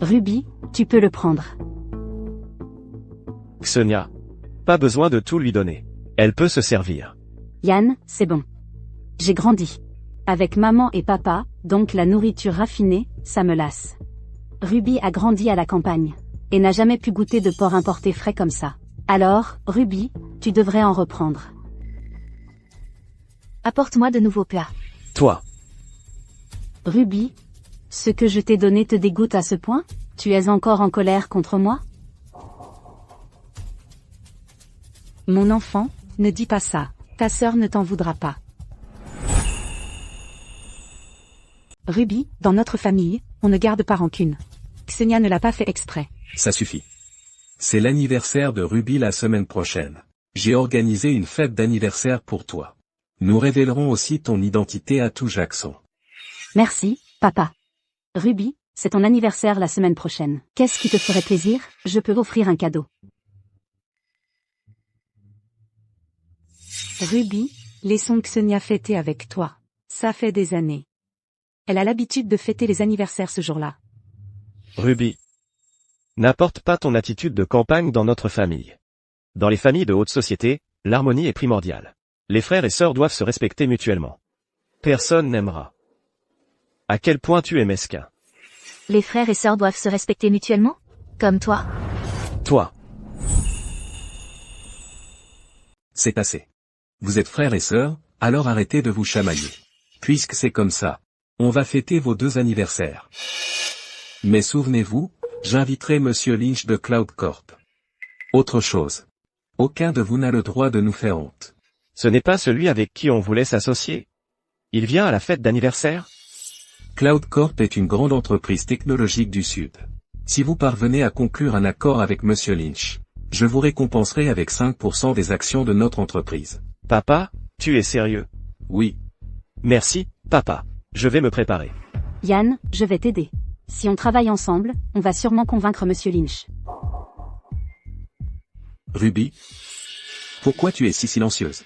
Ruby, tu peux le prendre.
Xenia. Pas besoin de tout lui donner. Elle peut se servir.
Yann, c'est bon. J'ai grandi. Avec maman et papa, donc la nourriture raffinée, ça me lasse. Ruby a grandi à la campagne. Et n'a jamais pu goûter de porc importé frais comme ça. Alors, Ruby, tu devrais en reprendre.
Apporte-moi de nouveaux plats.
Toi.
Ruby, ce que je t'ai donné te dégoûte à ce point? Tu es encore en colère contre moi? Mon enfant, ne dis pas ça. Ta sœur ne t'en voudra pas. Ruby, dans notre famille, on ne garde pas rancune. Ksenia ne l'a pas fait exprès.
Ça suffit. C'est l'anniversaire de Ruby la semaine prochaine. J'ai organisé une fête d'anniversaire pour toi. Nous révélerons aussi ton identité à tout Jackson.
Merci, papa. Ruby, c'est ton anniversaire la semaine prochaine. Qu'est-ce qui te ferait plaisir? Je peux offrir un cadeau. Ruby, laissons Ksenia fêter avec toi. Ça fait des années. Elle a l'habitude de fêter les anniversaires ce jour-là.
Ruby. N'apporte pas ton attitude de campagne dans notre famille. Dans les familles de haute société, l'harmonie est primordiale. Les frères et sœurs doivent se respecter mutuellement. Personne n'aimera. À quel point tu es mesquin.
Les frères et sœurs doivent se respecter mutuellement? Comme toi?
Toi.
C'est assez. Vous êtes frères et sœurs, alors arrêtez de vous chamailler. Puisque c'est comme ça, on va fêter vos 2 anniversaires. Mais souvenez-vous, j'inviterai Monsieur Lynch de Cloud Corp. Autre chose. Aucun de vous n'a le droit de nous faire honte.
Ce n'est pas celui avec qui on voulait s'associer. Il vient à la fête d'anniversaire?
Cloud Corp est une grande entreprise technologique du Sud. Si vous parvenez à conclure un accord avec Monsieur Lynch, je vous récompenserai avec 5% des actions de notre entreprise.
Papa, tu es sérieux?
Oui.
Merci, papa. Je vais me préparer.
Yann, je vais t'aider. Si on travaille ensemble, on va sûrement convaincre Monsieur Lynch.
Ruby, pourquoi tu es si silencieuse?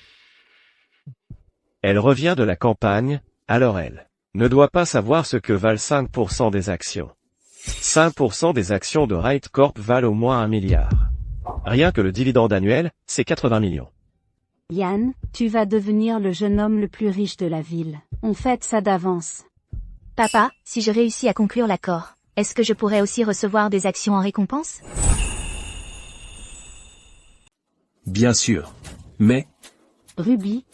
Elle revient de la campagne, alors elle ne doit pas savoir ce que valent 5% des actions. 5% des actions de Wright Corp valent au moins 1 milliard. Rien que le dividende annuel, c'est 80 millions.
Yann, tu vas devenir le jeune homme le plus riche de la ville. On fête ça d'avance.
Papa, si je réussis à conclure l'accord, est-ce que je pourrais aussi recevoir des actions en récompense?
Bien sûr. Mais,
Ruby,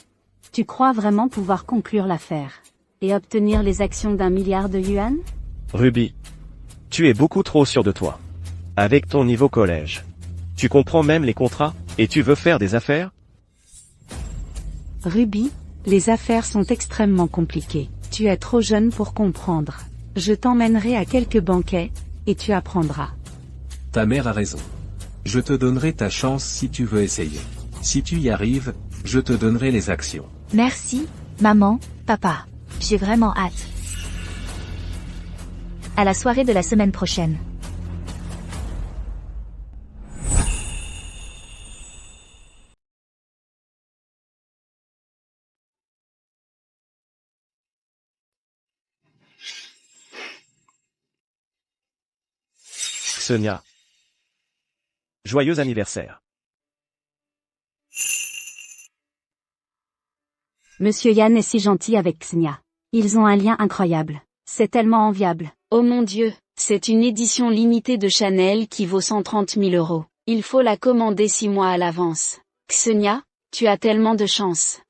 tu crois vraiment pouvoir conclure l'affaire et obtenir les actions d'1 milliard de yuan?
Ruby. Tu es beaucoup trop sûr de toi. Avec ton niveau collège. Tu comprends même les contrats, et tu veux faire des affaires?
Ruby, les affaires sont extrêmement compliquées. Tu es trop jeune pour comprendre. Je t'emmènerai à quelques banquets, et tu apprendras.
ta mère a raison. Je te donnerai ta chance si tu veux essayer. Si tu y arrives, je te donnerai les actions.
Merci, maman, papa. J'ai vraiment hâte. À la soirée de la semaine prochaine.
Sonia. Joyeux anniversaire.
Monsieur Yann est si gentil avec Ksenia. Ils ont un lien incroyable. C'est tellement enviable.
Oh mon Dieu, c'est une édition limitée de Chanel qui vaut 130 000 €. Il faut la commander 6 mois à l'avance. Ksenia, tu as tellement de chance.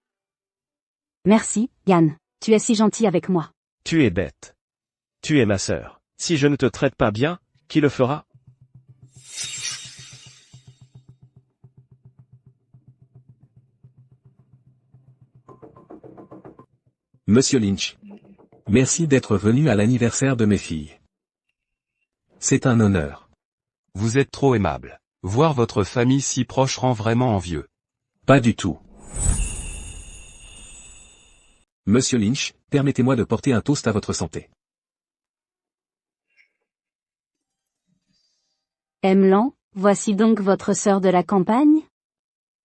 Merci, Yann. Tu es si gentil avec moi.
Tu es bête. Tu es ma sœur. Si je ne te traite pas bien, qui le fera?
Monsieur Lynch. Merci d'être venu à l'anniversaire de mes filles. C'est un honneur.
Vous êtes trop aimable. Voir votre famille si proche rend vraiment envieux.
Pas du tout. Monsieur Lynch, permettez-moi de porter un toast à votre santé.
Emmelan, voici donc votre sœur de la campagne?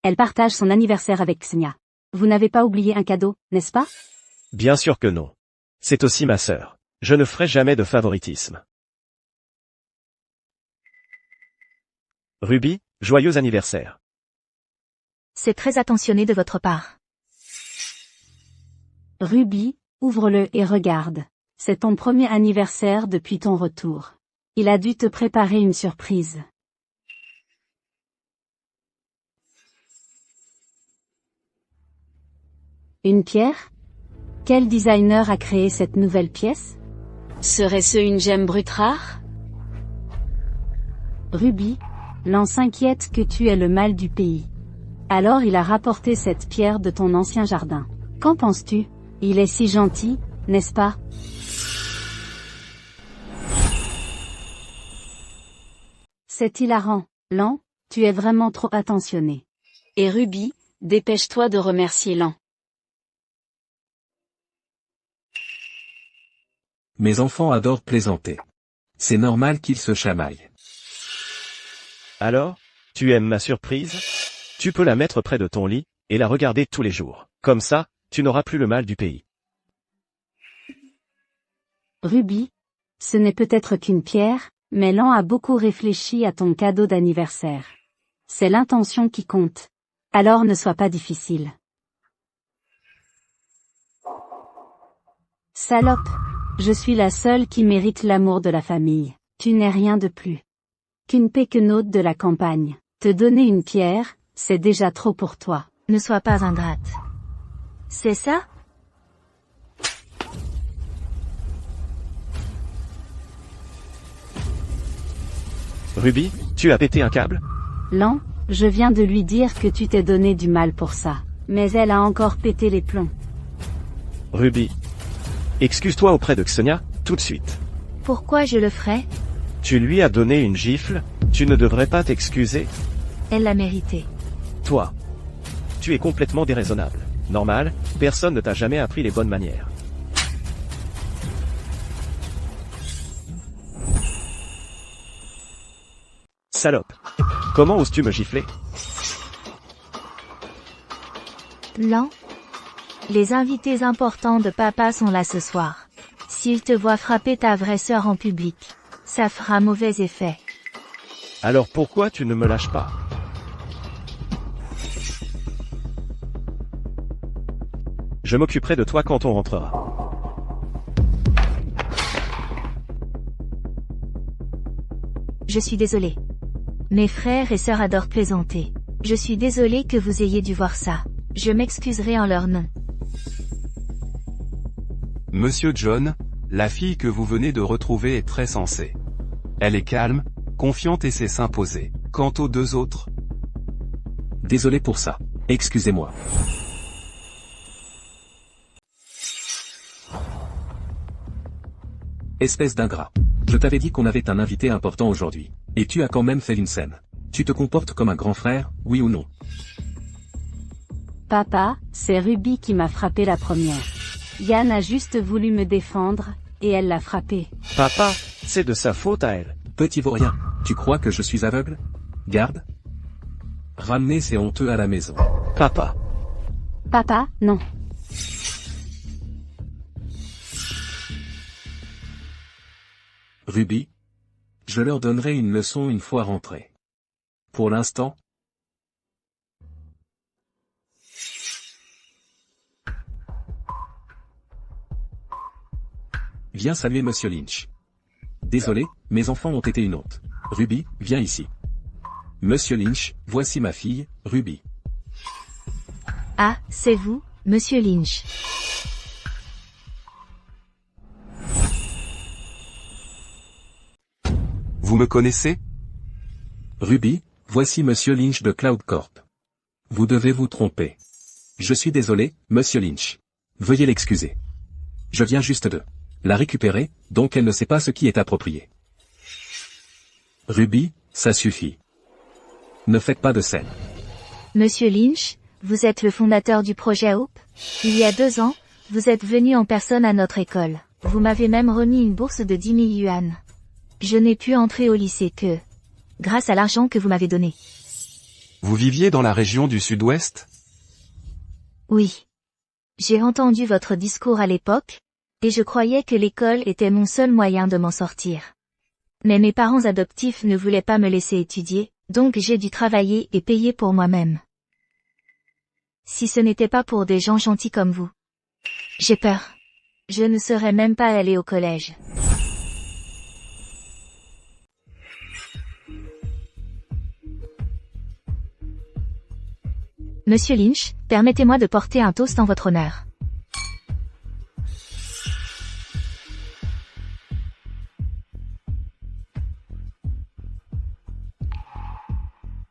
Elle partage son anniversaire avec Ksenia. Vous n'avez pas oublié un cadeau, n'est-ce pas?
Bien sûr que non. C'est aussi ma sœur. Je ne ferai jamais de favoritisme. Ruby, joyeux anniversaire.
C'est très attentionné de votre part.
Ruby, ouvre-le et regarde. C'est ton premier anniversaire depuis ton retour. Il a dû te préparer une surprise. Une pierre? Quel designer a créé cette nouvelle pièce?
Serait-ce une gemme brute rare?
Ruby, l'on s'inquiète que tu es le mal du pays. Alors il a rapporté cette pierre de ton ancien jardin. Qu'en penses-tu? Il est si gentil, n'est-ce pas? C'est hilarant, Lan, tu es vraiment trop attentionné.
Et Ruby, dépêche-toi de remercier Lan.
Mes enfants adorent plaisanter. C'est normal qu'ils se chamaillent.
Alors, tu aimes ma surprise? Tu peux la mettre près de ton lit, et la regarder tous les jours. Comme ça, tu n'auras plus le mal du pays.
Ruby, ce n'est peut-être qu'une pierre, mais Lan a beaucoup réfléchi à ton cadeau d'anniversaire. C'est l'intention qui compte. Alors ne sois pas difficile. Salope, je suis la seule qui mérite l'amour de la famille. Tu n'es rien de plus qu'une péquenaude de la campagne. Te donner une pierre, c'est déjà trop pour toi.
Ne sois pas ingrate. C'est ça?
Ruby, tu as pété un câble?
Lan, je viens de lui dire que tu t'es donné du mal pour ça. Mais elle a encore pété les plombs.
Ruby, excuse-toi auprès de Xenia, tout de suite.
Pourquoi je le ferais?
Tu lui as donné une gifle, tu ne devrais pas t'excuser?
Elle l'a mérité.
Toi, tu es complètement déraisonnable. Normal, personne ne t'a jamais appris les bonnes manières. Salope. Comment oses-tu me gifler?
Lan? Les invités importants de papa sont là ce soir. S'ils te voient frapper ta vraie sœur en public, ça fera mauvais effet.
Alors pourquoi tu ne me lâches pas? Je m'occuperai de toi quand on rentrera.
Je suis désolée. Mes frères et sœurs adorent plaisanter. Je suis désolée que vous ayez dû voir ça. Je m'excuserai en leur nom.
Monsieur John, la fille que vous venez de retrouver est très sensée. Elle est calme, confiante et sait s'imposer. Quant aux deux autres...
Désolé pour ça. Excusez-moi. Espèce d'ingrat. Je t'avais dit qu'on avait un invité important aujourd'hui. Et tu as quand même fait une scène. Tu te comportes comme un grand frère, oui ou non?
Papa, c'est Ruby qui m'a frappé la première. Yann a juste voulu me défendre, et elle l'a frappé.
Papa, c'est de sa faute à elle.
Petit vaurien, tu crois que je suis aveugle? Garde. Ramenez ces honteux à la maison.
Papa.
Papa, non.
Ruby. Je leur donnerai une leçon une fois rentrés. Pour l'instant. Viens saluer Monsieur Lynch. Désolé, mes enfants ont été une honte. Ruby, viens ici. Monsieur Lynch, voici ma fille, Ruby.
Ah, c'est vous, Monsieur Lynch.
Vous me connaissez?
Ruby, voici Monsieur Lynch de Cloud Corp. Vous devez vous tromper. Je suis désolé, Monsieur Lynch. Veuillez l'excuser. Je viens juste de la récupérer, donc elle ne sait pas ce qui est approprié. Ruby, ça suffit. Ne faites pas de scène.
Monsieur Lynch, vous êtes le fondateur du projet Hope? Il y a 2 ans, vous êtes venu en personne à notre école. Vous m'avez même remis une bourse de 10 000 yuan. Je n'ai pu entrer au lycée que grâce à l'argent que vous m'avez donné.
Vous viviez dans la région du Sud-Ouest?
Oui. J'ai entendu votre discours à l'époque, et je croyais que l'école était mon seul moyen de m'en sortir. Mais mes parents adoptifs ne voulaient pas me laisser étudier, donc j'ai dû travailler et payer pour moi-même. Si ce n'était pas pour des gens gentils comme vous. J'ai peur. Je ne serais même pas allée au collège. Monsieur Lynch, permettez-moi de porter un toast en votre honneur.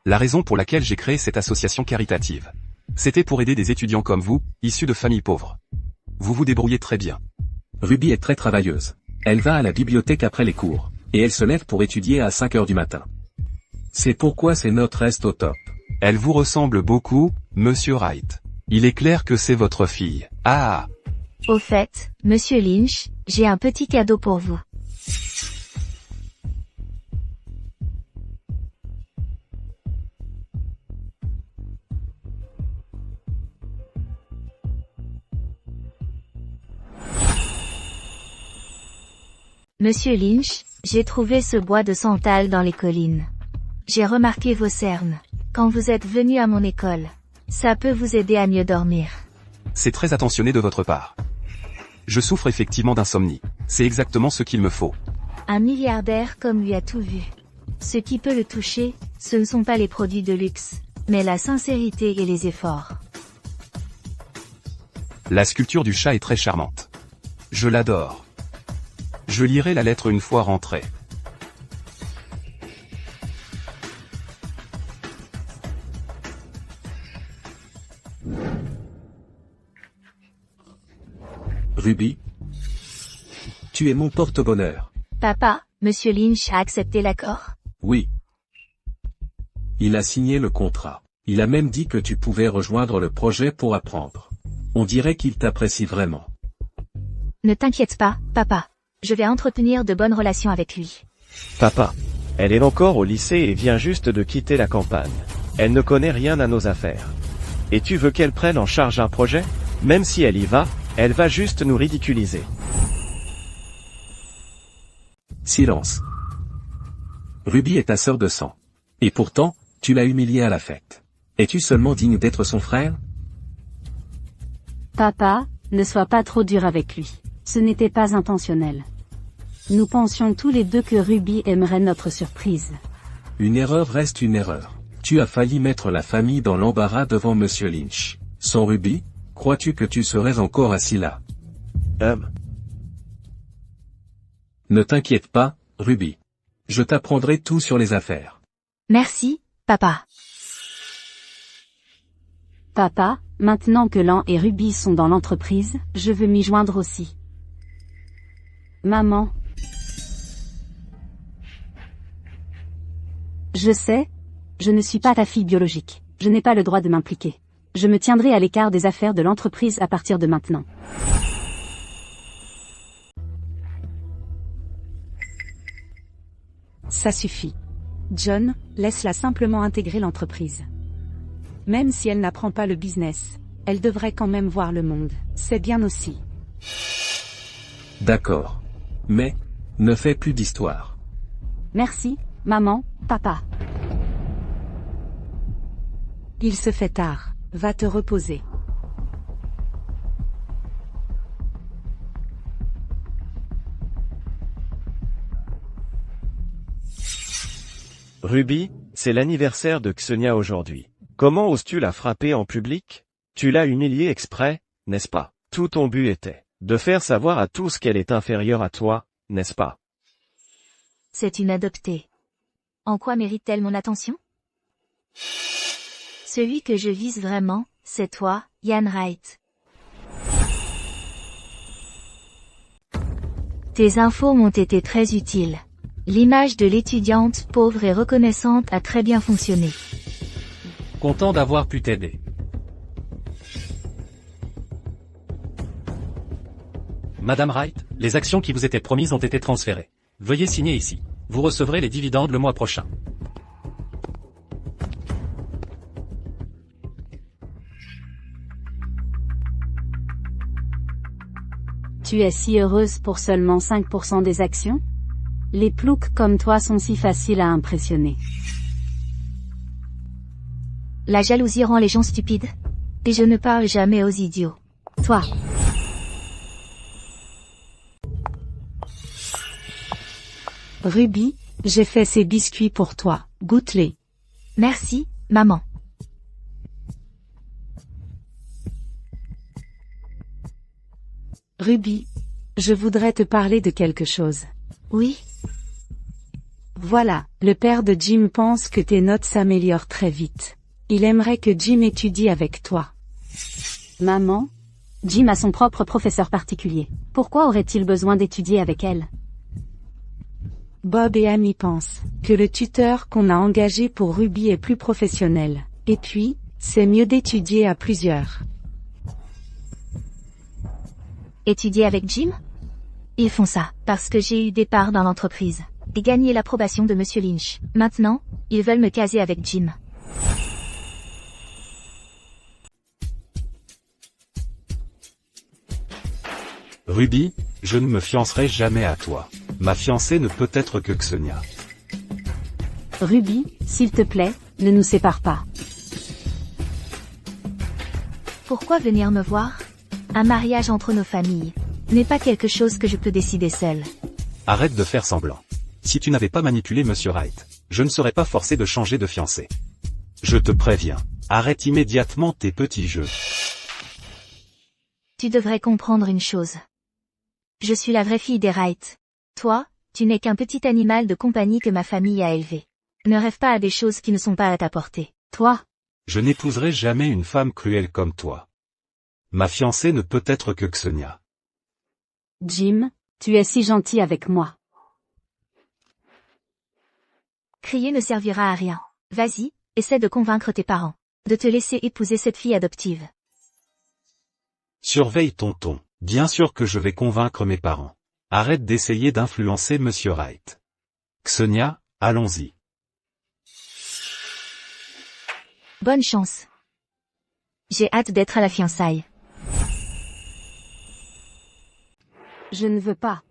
La raison pour laquelle j'ai créé cette association caritative. C'était pour aider des étudiants comme vous, issus de familles pauvres. Vous vous débrouillez très bien.
Ruby est très travailleuse. Elle va à la bibliothèque après les cours, et elle se lève pour étudier à 5 heures du matin. C'est pourquoi ses notes restent au top.
Elle vous ressemble beaucoup, Monsieur Wright. Il est clair que c'est votre fille. Ah!
Au fait, Monsieur Lynch, j'ai un petit cadeau pour vous. Monsieur Lynch, j'ai trouvé ce bois de santal dans les collines. J'ai remarqué vos cernes. Quand vous êtes venu à mon école, ça peut vous aider à mieux dormir.
C'est très attentionné de votre part. Je souffre effectivement d'insomnie. C'est exactement ce qu'il me faut.
Un milliardaire comme lui a tout vu. Ce qui peut le toucher, ce ne sont pas les produits de luxe, mais la sincérité et les efforts.
La sculpture du chat est très charmante. Je l'adore. Je lirai la lettre une fois rentré.
Ruby, tu es mon porte-bonheur.
Papa, Monsieur Lynch a accepté l'accord?
Oui. Il a signé le contrat. Il a même dit que tu pouvais rejoindre le projet pour apprendre. On dirait qu'il t'apprécie vraiment.
Ne t'inquiète pas, papa. Je vais entretenir de bonnes relations avec lui.
Papa. Elle est encore au lycée et vient juste de quitter la campagne. Elle ne connaît rien à nos affaires. Et tu veux qu'elle prenne en charge un projet? Même si elle y va, elle va juste nous ridiculiser.
Silence. Ruby est ta sœur de sang. Et pourtant, tu l'as humiliée à la fête. Es-tu seulement digne d'être son frère?
Papa, ne sois pas trop dur avec lui. Ce n'était pas intentionnel. Nous pensions tous les deux que Ruby aimerait notre surprise.
Une erreur reste une erreur. Tu as failli mettre la famille dans l'embarras devant Monsieur Lynch. Sans Ruby, crois-tu que tu serais encore assis là? Ne t'inquiète pas, Ruby. Je t'apprendrai tout sur les affaires.
Merci, papa.
Papa, maintenant que Lan et Ruby sont dans l'entreprise, je veux m'y joindre aussi. Maman. Je sais, je ne suis pas ta fille biologique. Je n'ai pas le droit de m'impliquer. Je me tiendrai à l'écart des affaires de l'entreprise à partir de maintenant. Ça suffit. John, laisse-la simplement intégrer l'entreprise. Même si elle n'apprend pas le business, elle devrait quand même voir le monde. C'est bien aussi.
D'accord. Mais, ne fais plus d'histoire.
Merci, maman, papa. Il se fait tard. Va te reposer.
Ruby, c'est l'anniversaire de Ksenia aujourd'hui. Comment oses-tu la frapper en public? Tu l'as humiliée exprès, n'est-ce pas? Tout ton but était de faire savoir à tous qu'elle est inférieure à toi, n'est-ce pas?
C'est une adoptée. En quoi mérite-t-elle mon attention? Celui que je vise vraiment, c'est toi, Ian Wright. Tes infos m'ont été très utiles. L'image de l'étudiante pauvre et reconnaissante a très bien fonctionné.
Content d'avoir pu t'aider. Madame Wright, les actions qui vous étaient promises ont été transférées. Veuillez signer ici. Vous recevrez les dividendes le mois prochain.
Tu es si heureuse pour seulement 5% des actions? Les ploucs comme toi sont si faciles à impressionner.
La jalousie rend les gens stupides. Et je ne parle jamais aux idiots. Toi.
Ruby, j'ai fait ces biscuits pour toi, goûte-les.
Merci, maman.
Ruby, je voudrais te parler de quelque chose.
Oui,
Voilà, le père de Jim pense que tes notes s'améliorent très vite. Il aimerait que Jim étudie avec toi.
Maman,
Jim a son propre professeur particulier. Pourquoi aurait-il besoin d'étudier avec elle?
Bob et Amy pensent que le tuteur qu'on a engagé pour Ruby est plus professionnel. Et puis, c'est mieux d'étudier à plusieurs.
étudier avec Jim? Ils font ça parce que j'ai eu des parts dans l'entreprise et gagné l'approbation de Monsieur Lynch. Maintenant, ils veulent me caser avec Jim.
Ruby, je ne me fiancerai jamais à toi. Ma fiancée ne peut être que Xenia.
Ruby, s'il te plaît, ne nous sépare pas.
Pourquoi venir me voir? Un mariage entre nos familles n'est pas quelque chose que je peux décider seule.
Arrête de faire semblant. Si tu n'avais pas manipulé Monsieur Wright, je ne serais pas forcé de changer de fiancé. Je te préviens, arrête immédiatement tes petits jeux.
Tu devrais comprendre une chose. Je suis la vraie fille des Wright. Toi, tu n'es qu'un petit animal de compagnie que ma famille a élevé. Ne rêve pas à des choses qui ne sont pas à ta portée. Toi,
Je n'épouserai jamais une femme cruelle comme toi. Ma fiancée ne peut être que Xenia.
Jim, tu es si gentil avec moi.
crier ne servira à rien. Vas-y, essaie de convaincre tes parents de te laisser épouser cette fille adoptive.
Surveille ton ton. Bien sûr que je vais convaincre mes parents. Arrête d'essayer d'influencer Monsieur Wright. Xenia, allons-y.
Bonne chance. J'ai hâte d'être à la fiançaille.
Je ne veux pas.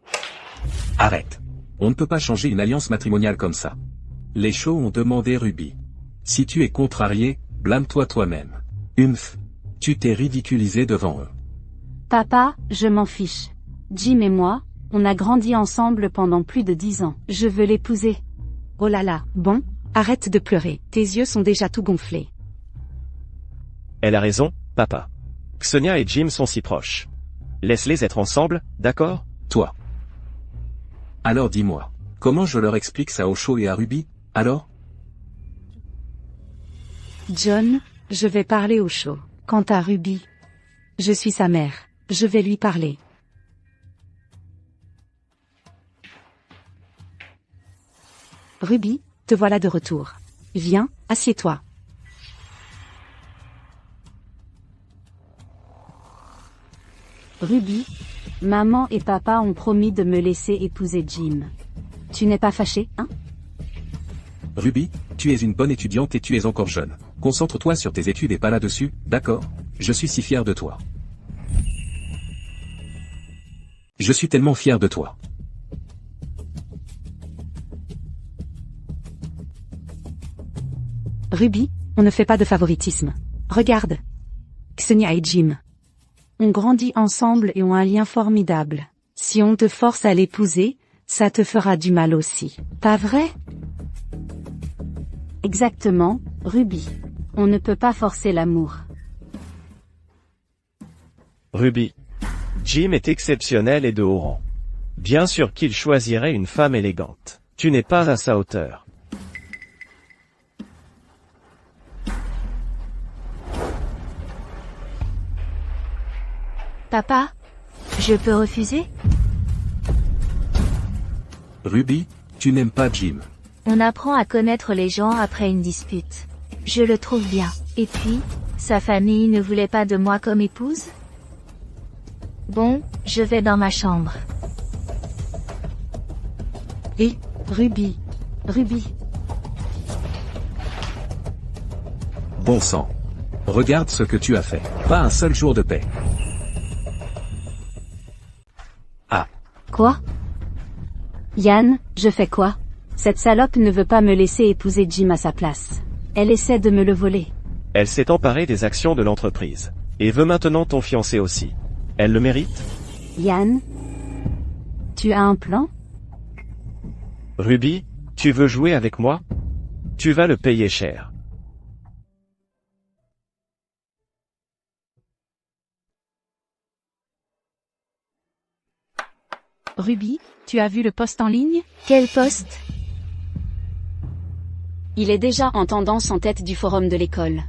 Arrête. On ne peut pas changer une alliance matrimoniale comme ça. Les Shaw ont demandé Ruby. Si tu es contrarié, blâme-toi toi-même. Humph. Tu t'es ridiculisé devant eux.
Papa, je m'en fiche. Jim et moi, on a grandi ensemble pendant plus de 10 ans. Je veux l'épouser.
Oh là là, bon, arrête de pleurer, tes yeux sont déjà tout gonflés.
Elle a raison, papa. Xenia et Jim sont si proches. Laisse-les être ensemble, d'accord?
Toi. Alors dis-moi, comment je leur explique ça aux Shaw et à Ruby, alors?
John, je vais parler au show. Quant à Ruby, je suis sa mère, je vais lui parler. Ruby, te voilà de retour. Viens, assieds-toi.
Ruby, maman et papa ont promis de me laisser épouser Jim. Tu n'es pas fâché, hein?
Ruby, tu es une bonne étudiante et tu es encore jeune. Concentre-toi sur tes études et pas là-dessus, d'accord? Je suis si fier de toi. Je suis tellement fier de toi.
Ruby, on ne fait pas de favoritisme. Regarde. Xenia et Jim ont grandi ensemble et ont un lien formidable. Si on te force à l'épouser, ça te fera du mal aussi. Pas vrai?
Exactement, Ruby. On ne peut pas forcer l'amour.
Ruby. Jim est exceptionnel et de haut rang. Bien sûr qu'il choisirait une femme élégante. Tu n'es pas à sa hauteur.
Papa, je peux refuser?
Ruby, tu n'aimes pas Jim.
On apprend à connaître les gens après une dispute. Je le trouve bien. Et puis, sa famille ne voulait pas de moi comme épouse? Bon, je vais dans ma chambre.
Et, Ruby.
Ruby.
Bon sang. Regarde ce que tu as fait. Pas un seul jour de paix. Ah.
Quoi? Yann, je fais quoi? Cette salope ne veut pas me laisser épouser Jim à sa place. Elle essaie de me le voler.
Elle s'est emparée des actions de l'entreprise. Et veut maintenant ton fiancé aussi. Elle le mérite?
Yann? Tu as un plan?
Ruby, tu veux jouer avec moi? Tu vas le payer cher.
Ruby, tu as vu le post en ligne?
Quel poste?
Il est déjà en tendance en tête du forum de l'école.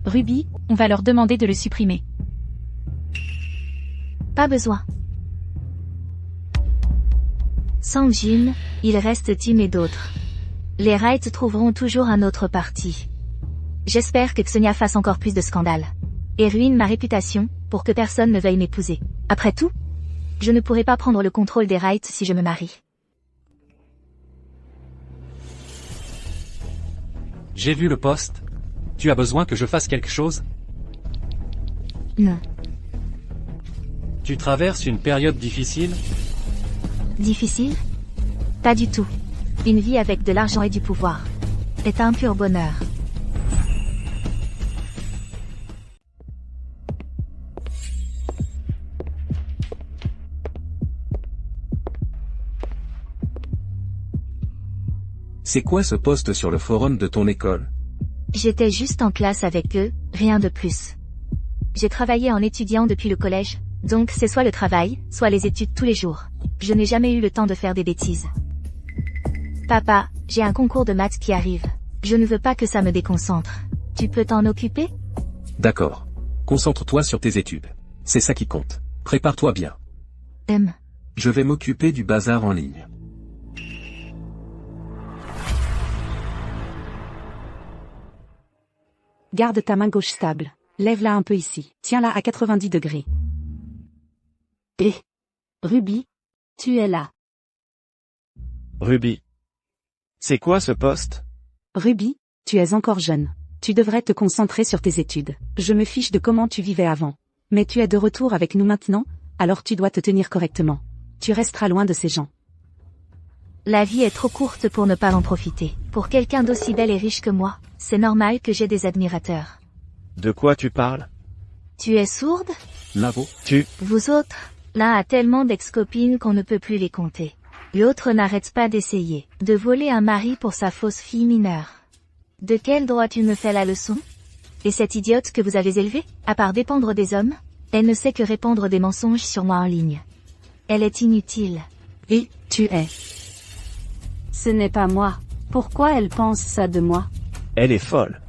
Ruby, on va leur demander de le supprimer.
Pas besoin. Sans Jim, il reste Tim et d'autres. Les Wright trouveront toujours un autre parti. J'espère que Xenia fasse encore plus de scandales. Et ruine ma réputation, pour que personne ne veuille m'épouser. Après tout, je ne pourrai pas prendre le contrôle des Wright si je me marie.
J'ai vu le post. Tu as besoin que je fasse quelque chose?
Non.
Tu traverses une période difficile?
Difficile? Pas du tout. Une vie avec de l'argent et du pouvoir est un pur bonheur.
C'est quoi ce post sur le forum de ton école?
J'étais juste en classe avec eux, rien de plus. J'ai travaillé en étudiant depuis le collège, donc c'est soit le travail, soit les études tous les jours. Je n'ai jamais eu le temps de faire des bêtises. Papa, j'ai un concours de maths qui arrive. Je ne veux pas que ça me déconcentre. Tu peux t'en occuper?
D'accord. Concentre-toi sur tes études. C'est ça qui compte. Prépare-toi bien. Je vais m'occuper du bazar en ligne.
Garde ta main gauche stable. Lève-la un peu ici. Tiens-la à 90 degrés. Et Ruby, tu es là.
Ruby. C'est quoi ce poste?
Ruby, tu es encore jeune. Tu devrais te concentrer sur tes études. Je me fiche de comment tu vivais avant. Mais tu es de retour avec nous maintenant, alors tu dois te tenir correctement. Tu resteras loin de ces gens.
La vie est trop courte pour ne pas en profiter. Pour quelqu'un d'aussi belle et riche que moi, c'est normal que j'ai des admirateurs.
De quoi tu parles?
Tu es sourde?
Navo,
Vous autres, l'un a tellement d'ex-copines qu'on ne peut plus les compter. L'autre n'arrête pas d'essayer de voler un mari pour sa fausse fille mineure. De quel droit tu me fais la leçon? Et cette idiote que vous avez élevée, à part dépendre des hommes, elle ne sait que répandre des mensonges sur moi en ligne. Elle est inutile.
Et tu es.
Ce n'est pas moi. Pourquoi elle pense ça de moi?
Elle est folle.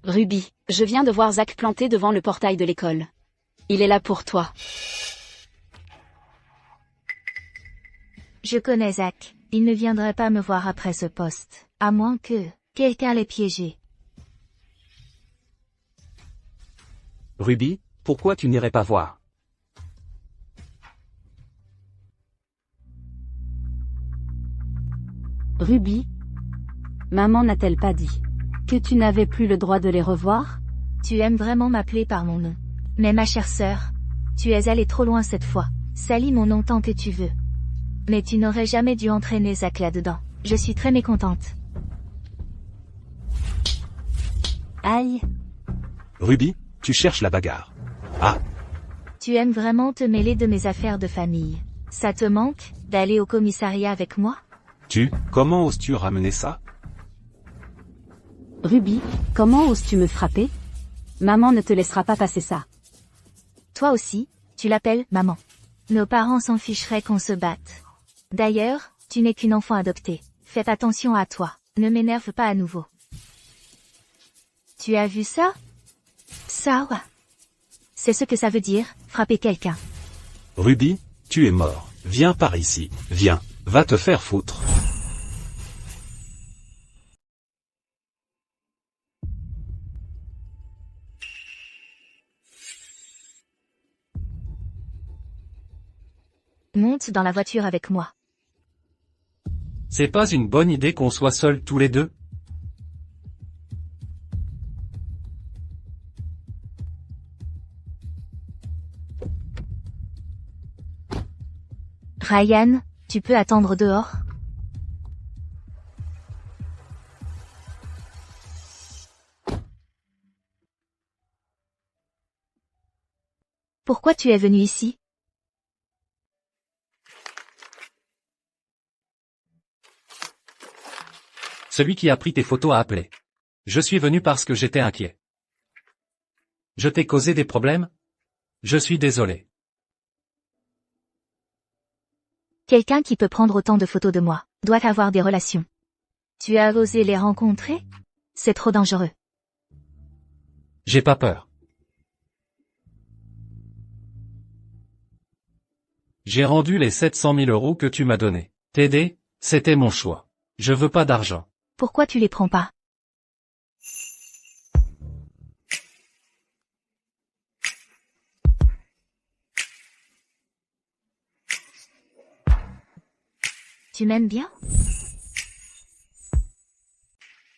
Ruby, je viens de voir Zach planté devant le portail de l'école. Il est là pour toi.
Je connais Zach. Il ne viendrait pas me voir après ce poste. À moins que quelqu'un l'ait piégé.
Ruby, pourquoi tu n'irais pas voir?
Ruby, maman n'a-t-elle pas dit que tu n'avais plus le droit de les revoir?
Tu aimes vraiment m'appeler par mon nom. Mais ma chère sœur, tu es allée trop loin cette fois. Salis mon nom tant que tu veux. Mais tu n'aurais jamais dû entraîner Zach là-dedans. Je suis très mécontente.
Aïe.
Ruby, tu cherches la bagarre. Ah,
Tu aimes vraiment te mêler de mes affaires de famille. Ça te manque, d'aller au commissariat avec moi?
comment oses-tu ramener ça?
Ruby, comment oses-tu me frapper? Maman ne te laissera pas passer ça.
Toi aussi, tu l'appelles maman. Nos parents s'en ficheraient qu'on se batte. D'ailleurs, tu n'es qu'une enfant adoptée. Fais attention à toi. Ne m'énerve pas à nouveau. Tu as vu ça? Ça, ouais. C'est ce que ça veut dire, frapper quelqu'un.
Ruby, tu es mort. Viens par ici. Viens. Va te faire foutre.
Monte dans la voiture avec moi.
C'est pas une bonne idée qu'on soit seuls tous les deux?
Ryan, tu peux attendre dehors? Pourquoi tu es venu ici?
Celui qui a pris tes photos a appelé. Je suis venu parce que j'étais inquiet. Je t'ai causé des problèmes? Je suis désolé.
Quelqu'un qui peut prendre autant de photos de moi doit avoir des relations. Tu as osé les rencontrer? C'est trop dangereux.
J'ai pas peur. J'ai rendu les 700 000 € que tu m'as donnés. T'aider, c'était mon choix. Je veux pas d'argent.
Pourquoi tu les prends pas? Tu m'aimes bien?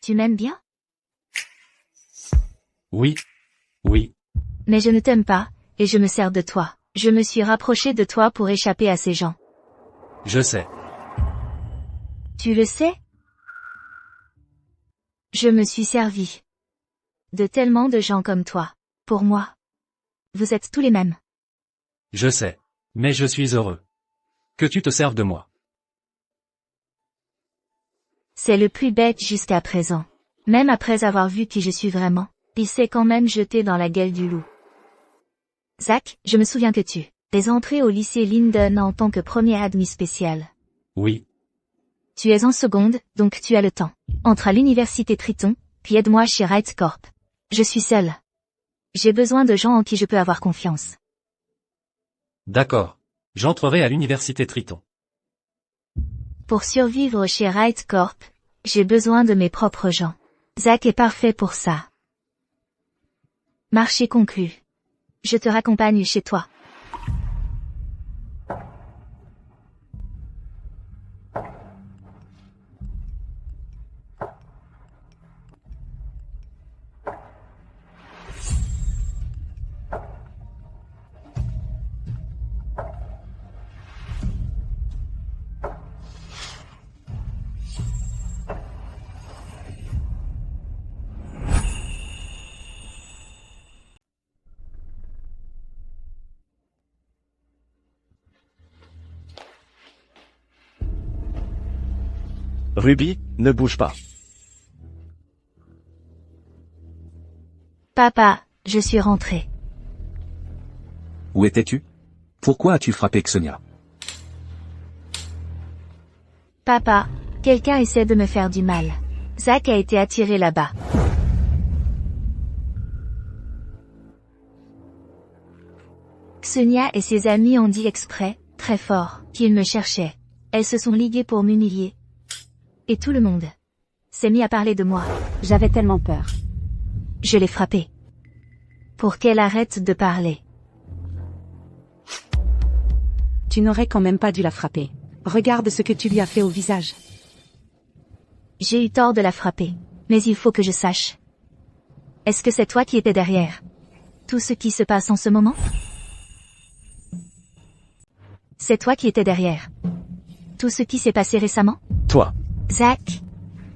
Tu m'aimes bien?
Oui. Oui.
Mais je ne t'aime pas, et je me sers de toi. Je me suis rapproché de toi pour échapper à ces gens.
Je sais.
Tu le sais? Je me suis servi de tellement de gens comme toi. Pour moi. Vous êtes tous les mêmes.
Je sais. Mais je suis heureux. Que tu te serves de moi.
C'est le plus bête jusqu'à présent. Même après avoir vu qui je suis vraiment, il s'est quand même jeté dans la gueule du loup. Zach, je me souviens que tu es entré au lycée Linden en tant que premier admis spécial.
Oui.
Tu es en seconde, donc tu as le temps. Entre à l'université Triton, puis aide-moi chez Wright Corp. Je suis seule. J'ai besoin de gens en qui je peux avoir confiance.
D'accord. J'entrerai à l'université Triton.
Pour survivre chez Wright Corp, j'ai besoin de mes propres gens. Zach est parfait pour ça. Marché conclu. Je te raccompagne chez toi.
Ruby, ne bouge pas.
Papa, je suis rentré.
Où étais-tu? Pourquoi as-tu frappé Xenia?
Papa, quelqu'un essaie de me faire du mal. Zach a été attiré là-bas. Xenia et ses amis ont dit exprès, très fort, qu'ils me cherchaient. Elles se sont liguées pour m'humilier. Et tout le monde s'est mis à parler de moi.
J'avais tellement peur.
Je l'ai frappée. Pour qu'elle arrête de parler.
Tu n'aurais quand même pas dû la frapper. Regarde ce que tu lui as fait au visage.
J'ai eu tort de la frapper. Mais il faut que je sache. Est-ce que c'est toi qui étais derrière tout ce qui se passe en ce moment? C'est toi qui étais derrière tout ce qui s'est passé récemment?
Toi.
Zach,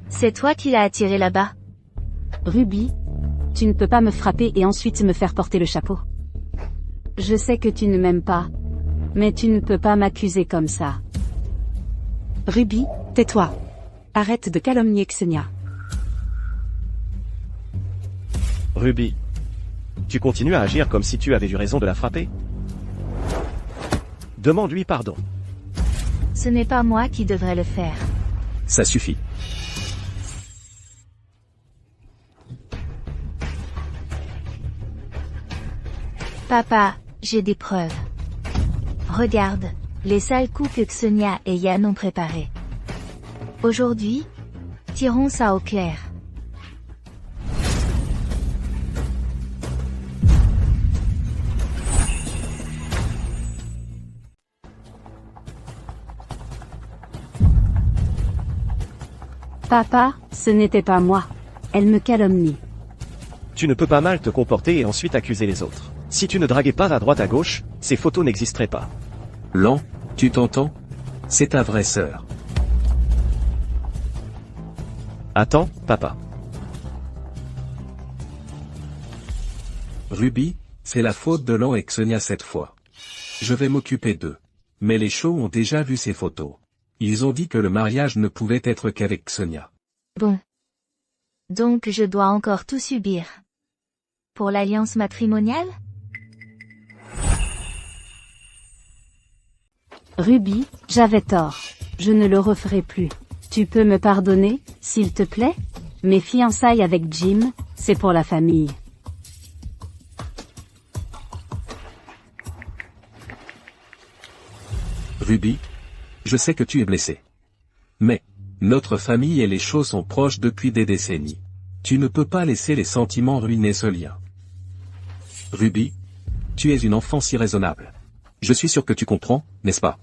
c'est toi qui l'as attiré là-bas.
Ruby, tu ne peux pas me frapper et ensuite me faire porter le chapeau. Je sais que tu ne m'aimes pas. Mais tu ne peux pas m'accuser comme ça. Ruby, tais-toi. Arrête de calomnier Xenia.
Ruby. Tu continues à agir comme si tu avais eu raison de la frapper? Demande-lui pardon.
Ce n'est pas moi qui devrais le faire.
Ça suffit.
Papa, j'ai des preuves. Regarde, les sales coups que Xenia et Yann ont préparés. Aujourd'hui, tirons ça au clair.
Papa, ce n'était pas moi. Elle me calomnie.
Tu ne peux pas mal te comporter et ensuite accuser les autres. Si tu ne draguais pas à droite à gauche, ces photos n'existeraient pas.
Lan, tu t'entends? C'est ta vraie sœur.
Attends, papa.
Ruby, C'est la faute de Lan et Xenia cette fois. Je vais m'occuper d'eux. Mais les chauds ont déjà vu ces photos. Ils ont dit que le mariage ne pouvait être qu'avec Xenia.
Bon. Donc je dois encore tout subir. Pour l'alliance matrimoniale?
Ruby, j'avais tort. Je ne le referai plus. Tu peux me pardonner, s'il te plaît? Mes fiançailles avec Jim, c'est pour la famille.
Ruby, je sais que tu es blessé. Mais, notre famille et les chauds sont proches depuis des décennies. Tu ne peux pas laisser les sentiments ruiner ce lien. Ruby, tu es une enfant si raisonnable. Je suis sûr que tu comprends, n'est-ce pas?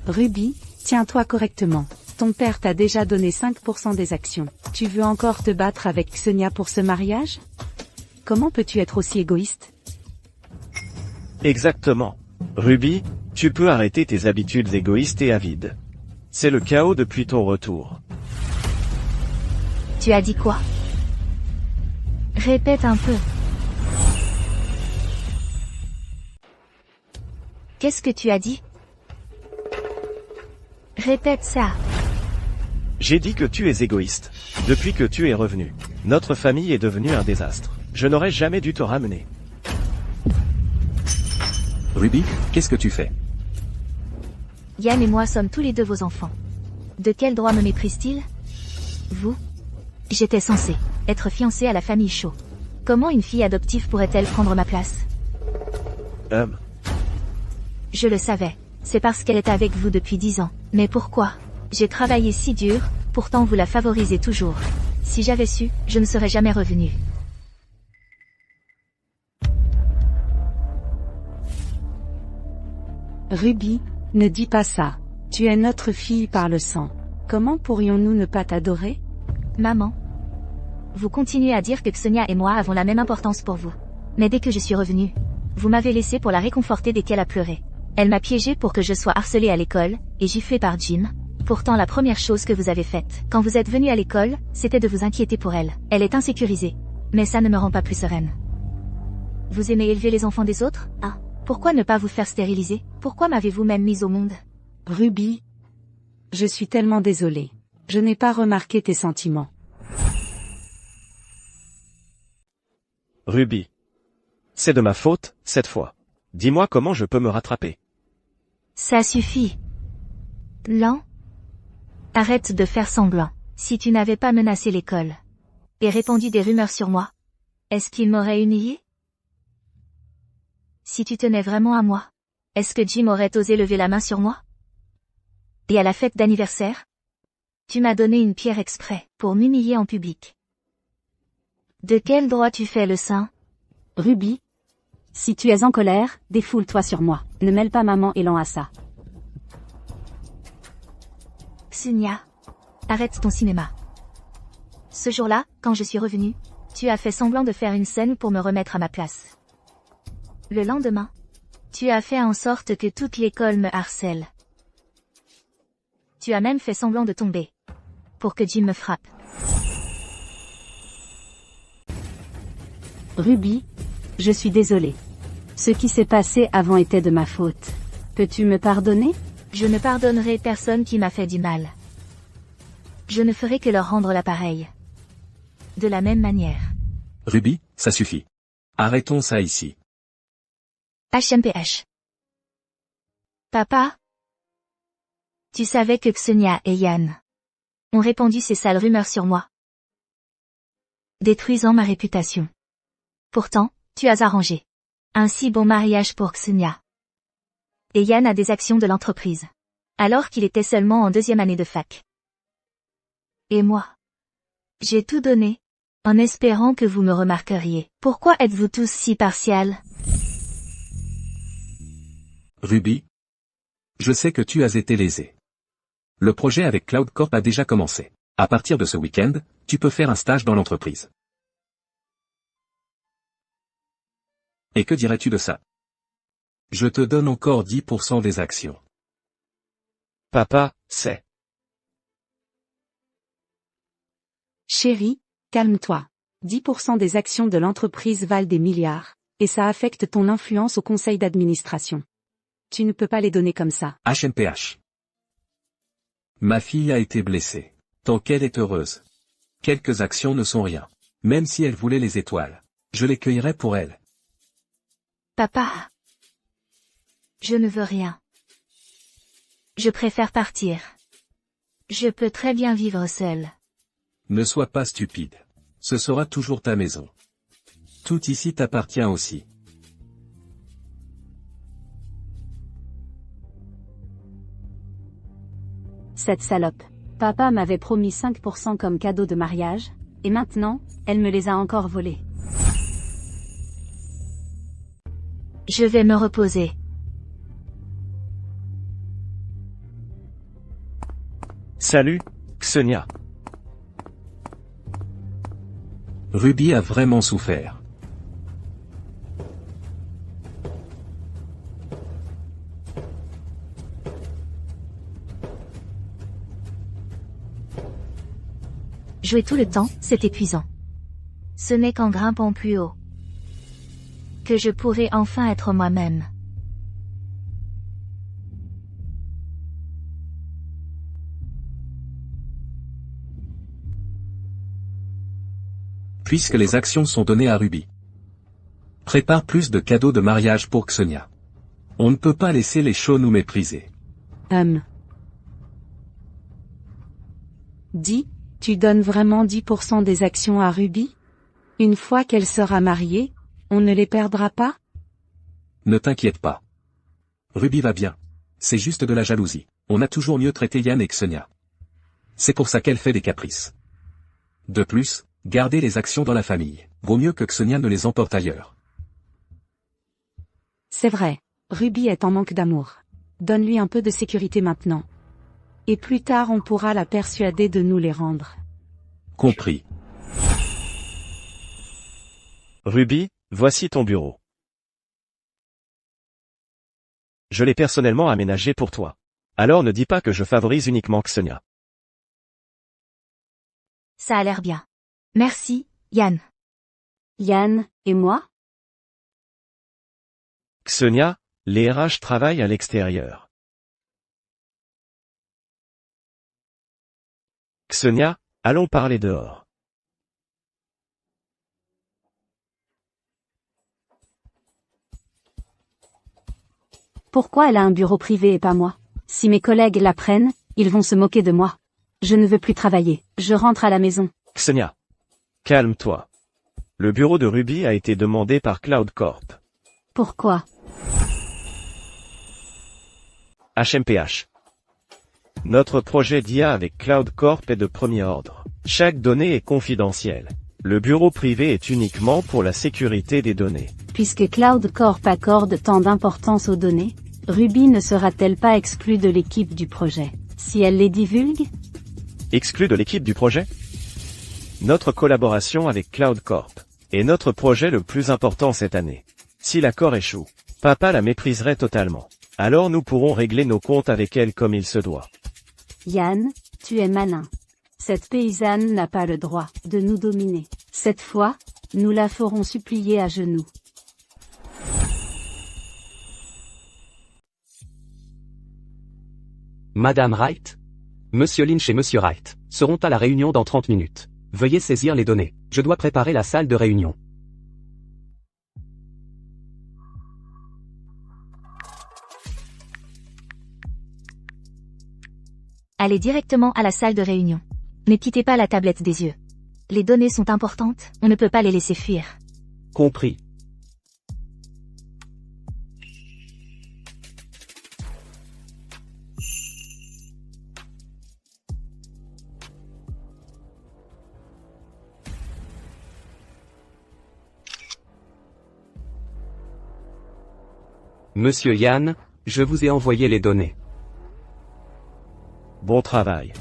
Ruby, tiens-toi correctement. Ton père t'a déjà donné 5% des actions. Tu veux encore te battre avec Xenia pour ce mariage? Comment peux-tu être aussi égoïste?
Exactement. Ruby, tu peux arrêter tes habitudes égoïstes et avides. C'est le chaos depuis ton retour.
Tu as dit quoi? Répète un peu. Qu'est-ce que tu as dit? Répète ça.
J'ai dit que tu es égoïste. Depuis que tu es revenu, notre famille est devenue un désastre. Je n'aurais jamais dû te ramener.
Ruby, qu'est-ce que tu fais?
Yann et moi sommes tous les deux vos enfants. De quel droit me méprise-t-il? Vous? J'étais censée être fiancée à la famille Shaw. Comment une fille adoptive pourrait-elle prendre ma place? Je le savais. C'est parce qu'elle était avec vous depuis 10 ans. Mais pourquoi? J'ai travaillé si dur, pourtant vous la favorisez toujours. Si j'avais su, je ne serais jamais revenue.
Ruby, ne dis pas ça. Tu es notre fille par le sang. Comment pourrions-nous ne pas t'adorer?
Maman. Vous continuez à dire que Xenia et moi avons la même importance pour vous. Mais dès que je suis revenue, vous m'avez laissé pour la réconforter dès qu'elle a pleuré. Elle m'a piégée pour que je sois harcelée à l'école, et giflée par Jim. Pourtant la première chose que vous avez faite, quand vous êtes venu à l'école, c'était de vous inquiéter pour elle. Elle est insécurisée. Mais ça ne me rend pas plus sereine. Vous aimez élever les enfants des autres? Ah. Pourquoi ne pas vous faire stériliser? Pourquoi m'avez-vous même mise au monde?
Ruby. Je suis tellement désolée. Je n'ai pas remarqué tes sentiments.
Ruby. C'est de ma faute, cette fois. Dis-moi comment je peux me rattraper.
Ça suffit. Lan. Arrête de faire semblant. Si tu n'avais pas menacé l'école et répandu des rumeurs sur moi, est-ce qu'il m'aurait humilié? Si tu tenais vraiment à moi, est-ce que Jim aurait osé lever la main sur moi? Et à la fête d'anniversaire? Tu m'as donné une pierre exprès, pour m'humilier en public. De quel droit tu fais le saint?
Ruby. Si tu es en colère, défoule-toi sur moi. Ne mêle pas maman et Lan à ça.
Xenia. Arrête ton cinéma. Ce jour-là, quand je suis revenue, tu as fait semblant de faire une scène pour me remettre à ma place. Le lendemain, tu as fait en sorte que toute l'école me harcèle. Tu as même fait semblant de tomber. Pour que Jim me frappe.
Ruby. Je suis désolée. Ce qui s'est passé avant était de ma faute. Peux-tu me pardonner?
Je ne pardonnerai personne qui m'a fait du mal. Je ne ferai que leur rendre l'appareil. De la même manière.
Ruby, ça suffit. Arrêtons ça ici.
HMPH. Papa? Tu savais que Xenia et Yann ont répandu ces sales rumeurs sur moi, détruisant ma réputation. Pourtant, tu as arrangé un si bon mariage pour Xenia. Et Yann a des actions de l'entreprise, alors qu'il était seulement en 2e année de fac. Et moi, j'ai tout donné, en espérant que vous me remarqueriez. Pourquoi êtes-vous tous si partials?
Ruby. Je sais que tu as été lésé. Le projet avec Cloud Corp a déjà commencé. À partir de ce week-end, tu peux faire un stage dans l'entreprise. Et que dirais-tu de ça? Je te donne encore 10% des actions.
Papa, c'est...
Chérie, calme-toi. 10% des actions de l'entreprise valent des milliards, et ça affecte ton influence au conseil d'administration. Tu ne peux pas les donner comme ça.
HMPH. Ma fille a été blessée. Tant qu'elle est heureuse. Quelques actions ne sont rien. Même si elle voulait les étoiles. Je les cueillerais pour elle.
Papa. Je ne veux rien. Je préfère partir. Je peux très bien vivre seul.
Ne sois pas stupide. Ce sera toujours ta maison. Tout ici t'appartient aussi.
Cette salope. Papa m'avait promis 5% comme cadeau de mariage, et maintenant, elle me les a encore volés.
Je vais me reposer.
Salut, Ksenia.
Ruby a vraiment souffert.
Jouer tout le temps, c'est épuisant. Ce n'est qu'en grimpant plus haut que je pourrai enfin être moi-même.
Puisque les actions sont données à Ruby. Prépare plus de cadeaux de mariage pour Ksenia. On ne peut pas laisser les chauds nous mépriser.
Dis, tu donnes vraiment 10% des actions à Ruby? Une fois qu'elle sera mariée, on ne les perdra pas?
Ne t'inquiète pas. Ruby va bien. C'est juste de la jalousie. On a toujours mieux traité Yann et Ksenia. C'est pour ça qu'elle fait des caprices. De plus, garder les actions dans la famille. Vaut mieux que Ksenia ne les emporte ailleurs.
C'est vrai, Ruby est en manque d'amour. Donne-lui un peu de sécurité maintenant. Et plus tard on pourra la persuader de nous les rendre.
Compris.
Ruby, voici ton bureau. Je l'ai personnellement aménagé pour toi. Alors ne dis pas que je favorise uniquement Ksenia.
Ça a l'air bien. Merci, Yann.
Yann, et moi?
Ksenia, les RH travaillent à l'extérieur. Ksenia, allons parler dehors.
Pourquoi elle a un bureau privé et pas moi? Si mes collègues l'apprennent, ils vont se moquer de moi. Je ne veux plus travailler, je rentre à la maison.
Ksenia, calme-toi. Le bureau de Ruby a été demandé par Cloud Corp.
Pourquoi?
HMPH. Notre projet d'IA avec Cloud Corp est de premier ordre. Chaque donnée est confidentielle. Le bureau privé est uniquement pour la sécurité des données.
Puisque Cloud Corp accorde tant d'importance aux données, Ruby ne sera-t-elle pas exclue de l'équipe du projet, si elle les divulgue?
Exclue de l'équipe du projet? Notre collaboration avec Cloud Corp est notre projet le plus important cette année. Si l'accord échoue, papa la mépriserait totalement. Alors nous pourrons régler nos comptes avec elle comme il se doit.
Yann, tu es malin. Cette paysanne n'a pas le droit de nous dominer. Cette fois, nous la ferons supplier à genoux.
Madame Wright? Monsieur Lynch et Monsieur Wright seront à la réunion dans 30 minutes. Veuillez saisir les données. Je dois préparer la salle de réunion.
Allez directement à la salle de réunion. Ne quittez pas la tablette des yeux. Les données sont importantes, on ne peut pas les laisser fuir.
Compris. Monsieur Yann, je vous ai envoyé les données.
Bon travail.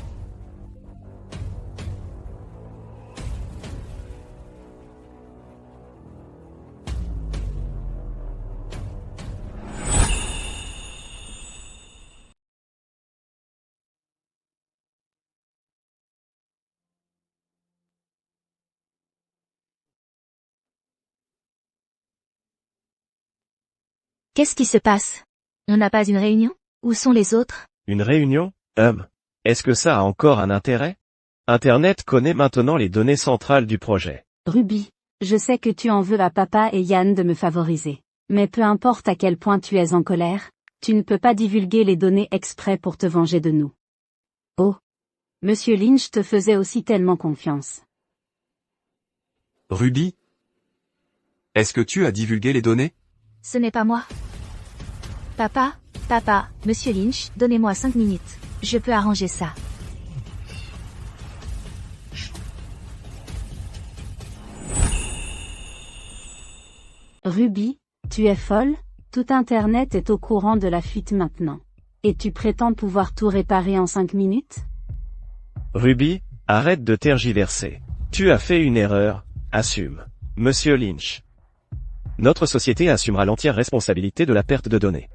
Qu'est-ce qui se passe? On n'a pas une réunion? Où sont les autres?
Une réunion? Est-ce que ça a encore un intérêt? Internet connaît maintenant les données centrales du projet.
Ruby, je sais que tu en veux à papa et Yann de me favoriser. Mais peu importe à quel point tu es en colère, tu ne peux pas divulguer les données exprès pour te venger de nous. Oh. Monsieur Lynch te faisait aussi tellement confiance.
Ruby? Est-ce que tu as divulgué les données?
Ce n'est pas moi. Papa, Monsieur Lynch, donnez-moi 5 minutes. Je peux arranger ça.
Ruby, tu es folle? Tout Internet est au courant de la fuite maintenant. Et tu prétends pouvoir tout réparer en 5 minutes?
Ruby, arrête de tergiverser. Tu as fait une erreur, assume. Monsieur Lynch. Notre société assumera l'entière responsabilité de la perte de données.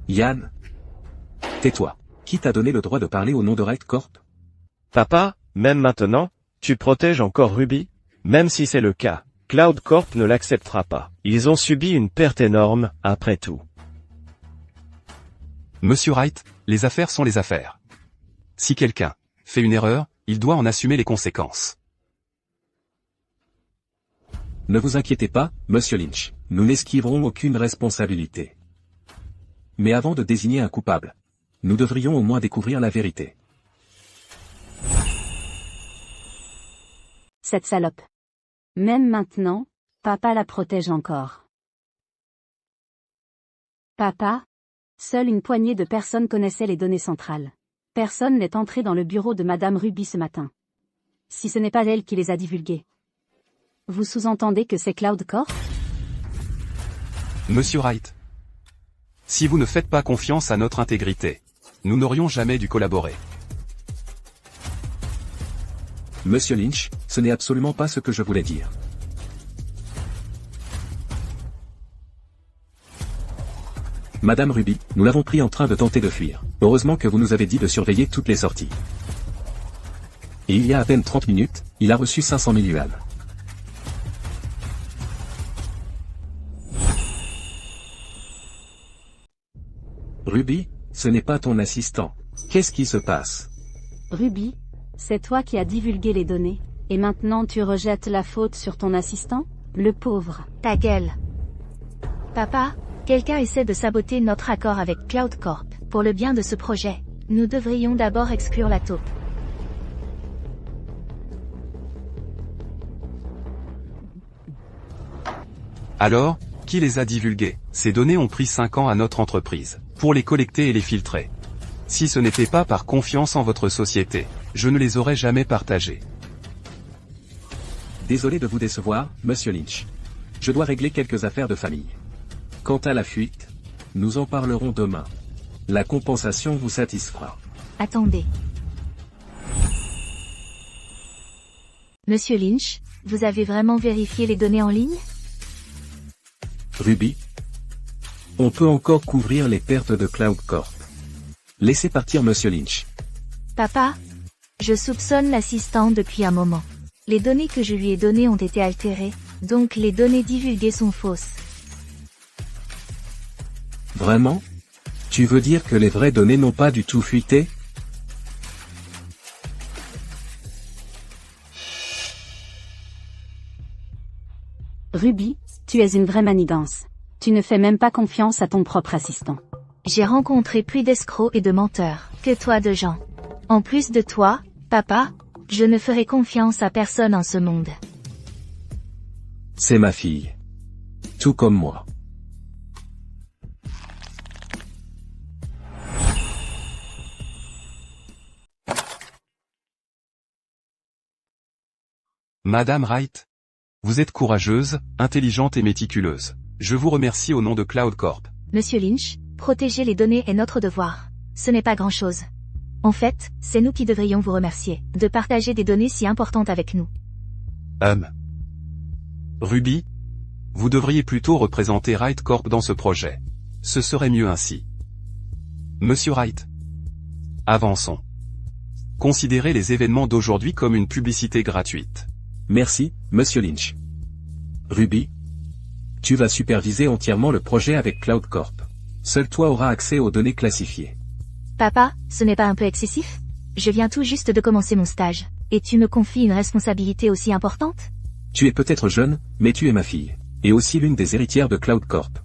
Yann. Tais-toi. Qui t'a donné le droit de parler au nom de Wright Corp?
Papa, même maintenant, tu protèges encore Ruby? Même si c'est le cas, Cloud Corp ne l'acceptera pas. Ils ont subi une perte énorme, après tout.
Monsieur Wright, les affaires sont les affaires. Si quelqu'un fait une erreur, il doit en assumer les conséquences.
Ne vous inquiétez pas, Monsieur Lynch, nous n'esquiverons aucune responsabilité. Mais avant de désigner un coupable, nous devrions au moins découvrir la vérité.
Cette salope. Même maintenant, papa la protège encore. Papa? Seule une poignée de personnes connaissaient les données centrales. Personne n'est entré dans le bureau de Madame Ruby ce matin. Si ce n'est pas elle qui les a divulguées. Vous sous-entendez que c'est Cloud Corp?
Monsieur Wright. Si vous ne faites pas confiance à notre intégrité, nous n'aurions jamais dû collaborer.
Monsieur Lynch, ce n'est absolument pas ce que je voulais dire. Madame Ruby, nous l'avons pris en train de tenter de fuir. Heureusement que vous nous avez dit de surveiller toutes les sorties. Et il y a à peine 30 minutes, il a reçu 500 000 yuan. Ruby, ce n'est pas ton assistant. Qu'est-ce qui se passe?
Ruby, c'est toi qui as divulgué les données, et maintenant tu rejettes la faute sur ton assistant? Le pauvre.
Ta gueule. Papa, quelqu'un essaie de saboter notre accord avec Cloud Corp. Pour le bien de ce projet, nous devrions d'abord exclure la taupe.
Alors, qui les a divulgués? Ces données ont pris 5 ans à notre entreprise, pour les collecter et les filtrer. Si ce n'était pas par confiance en votre société, je ne les aurais jamais partagées.
Désolé de vous décevoir, Monsieur Lynch. Je dois régler quelques affaires de famille. Quant à la fuite, nous en parlerons demain. La compensation vous satisfera.
Attendez. Monsieur Lynch, vous avez vraiment vérifié les données en ligne?
Ruby. On peut encore couvrir les pertes de Cloud Corp. Laissez partir Monsieur Lynch.
Papa, je soupçonne l'assistant depuis un moment. Les données que je lui ai données ont été altérées, donc les données divulguées sont fausses.
Vraiment? Tu veux dire que les vraies données n'ont pas du tout fuité?
Ruby, tu es une vraie manigance. Tu ne fais même pas confiance à ton propre assistant.
J'ai rencontré plus d'escrocs et de menteurs que toi de gens. En plus de toi, papa, je ne ferai confiance à personne en ce monde.
C'est ma fille. Tout comme moi.
Madame Wright. Vous êtes courageuse, intelligente et méticuleuse. Je vous remercie au nom de Cloud Corp.
Monsieur Lynch, protéger les données est notre devoir. Ce n'est pas grand-chose. En fait, c'est nous qui devrions vous remercier de partager des données si importantes avec nous.
Ruby, vous devriez plutôt représenter Wright Corp dans ce projet. Ce serait mieux ainsi. Monsieur Wright. Avançons. Considérez les événements d'aujourd'hui comme une publicité gratuite.
Merci, Monsieur Lynch. Ruby. Tu vas superviser entièrement le projet avec Cloud Corp. Seul toi auras accès aux données classifiées.
Papa, ce n'est pas un peu excessif? Je viens tout juste de commencer mon stage. Et tu me confies une responsabilité aussi importante?
Tu es peut-être jeune, mais tu es ma fille. Et aussi l'une des héritières de Cloud Corp.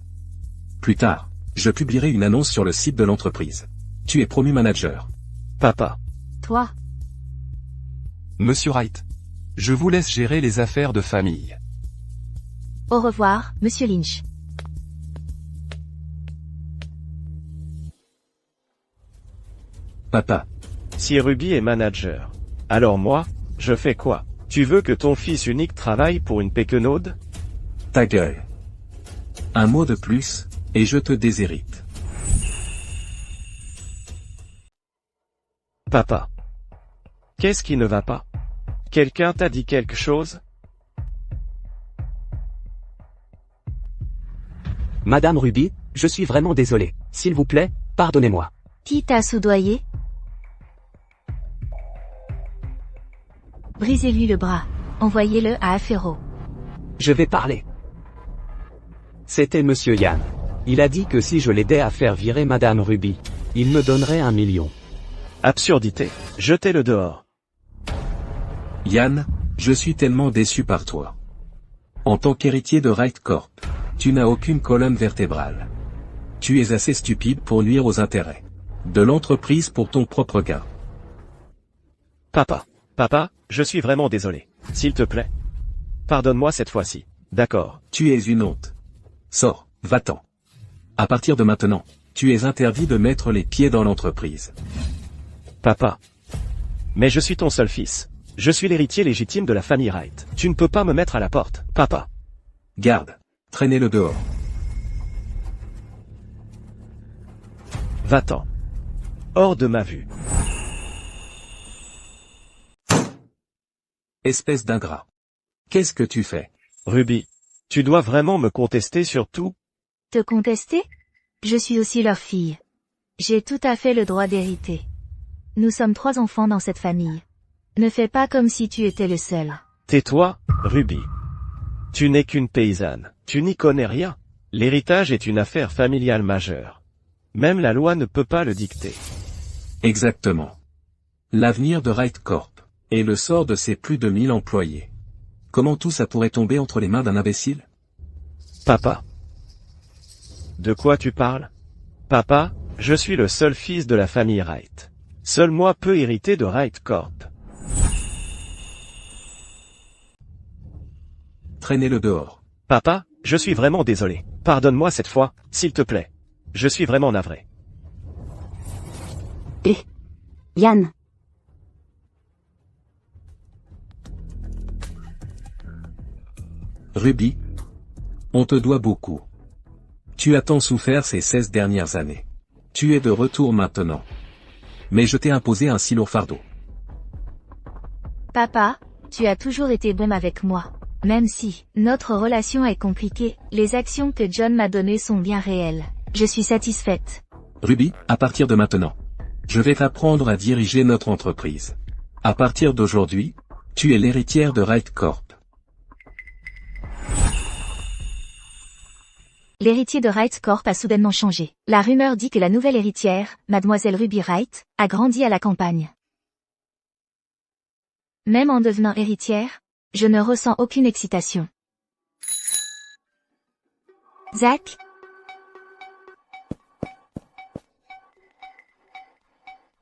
Plus tard, je publierai une annonce sur le site de l'entreprise. Tu es promu manager.
Papa.
Toi?
Monsieur Wright. Je vous laisse gérer les affaires de famille.
Au revoir, Monsieur Lynch.
Papa.
Si Ruby est manager. Alors moi, je fais quoi? Tu veux que ton fils unique travaille pour une péquenaude?
Ta gueule. Un mot de plus, et je te déshérite.
Papa. Qu'est-ce qui ne va pas? Quelqu'un t'a dit quelque chose?
Madame Ruby, je suis vraiment désolé. S'il vous plaît, pardonnez-moi.
Qui t'a soudoyé? Brisez-lui le bras. Envoyez-le à Afero.
Je vais parler. C'était Monsieur Yann. Il a dit que si je l'aidais à faire virer Madame Ruby, il me donnerait 1 million.
Absurdité. Jetez-le dehors.
Yann, je suis tellement déçu par toi. En tant qu'héritier de Wright Corp, tu n'as aucune colonne vertébrale. Tu es assez stupide pour nuire aux intérêts de l'entreprise pour ton propre gain.
Papa. Papa, je suis vraiment désolé. S'il te plaît. Pardonne-moi cette fois-ci. D'accord.
Tu es une honte. Sors, va-t'en. À partir de maintenant, tu es interdit de mettre les pieds dans l'entreprise.
Papa. Mais je suis ton seul fils. Je suis l'héritier légitime de la famille Wright. Tu ne peux pas me mettre à la porte, papa.
Garde. Traînez-le dehors.
Va-t'en. Hors de ma vue.
Espèce d'ingrat. Qu'est-ce que tu fais?
Ruby. Tu dois vraiment me contester sur tout?
Te contester? Je suis aussi leur fille. J'ai tout à fait le droit d'hériter. Nous sommes 3 enfants dans cette famille. Ne fais pas comme si tu étais le seul.
Tais-toi, Ruby. Tu n'es qu'une paysanne. Tu n'y connais rien. L'héritage est une affaire familiale majeure. Même la loi ne peut pas le dicter.
Exactement. L'avenir de Wright Corp, et le sort de ses plus de 1000 employés. Comment tout ça pourrait tomber entre les mains d'un imbécile?
Papa. De quoi tu parles? Papa, je suis le seul fils de la famille Wright. Seul moi peux hériter de Wright Corp.
Traînez-le dehors.
Papa, je suis vraiment désolé. Pardonne-moi cette fois, s'il te plaît. Je suis vraiment navré.
Yann.
Ruby. On te doit beaucoup. Tu as tant souffert ces 16 dernières années. Tu es de retour maintenant. Mais je t'ai imposé un si lourd fardeau.
Papa, tu as toujours été bon avec moi. Même si notre relation est compliquée, les actions que John m'a données sont bien réelles. Je suis satisfaite.
Ruby, à partir de maintenant, je vais t'apprendre à diriger notre entreprise. À partir d'aujourd'hui, tu es l'héritière de Wright Corp.
L'héritier de Wright Corp a soudainement changé. La rumeur dit que la nouvelle héritière, Mademoiselle Ruby Wright, a grandi à la campagne. Même en devenant héritière, je ne ressens aucune excitation. Zach?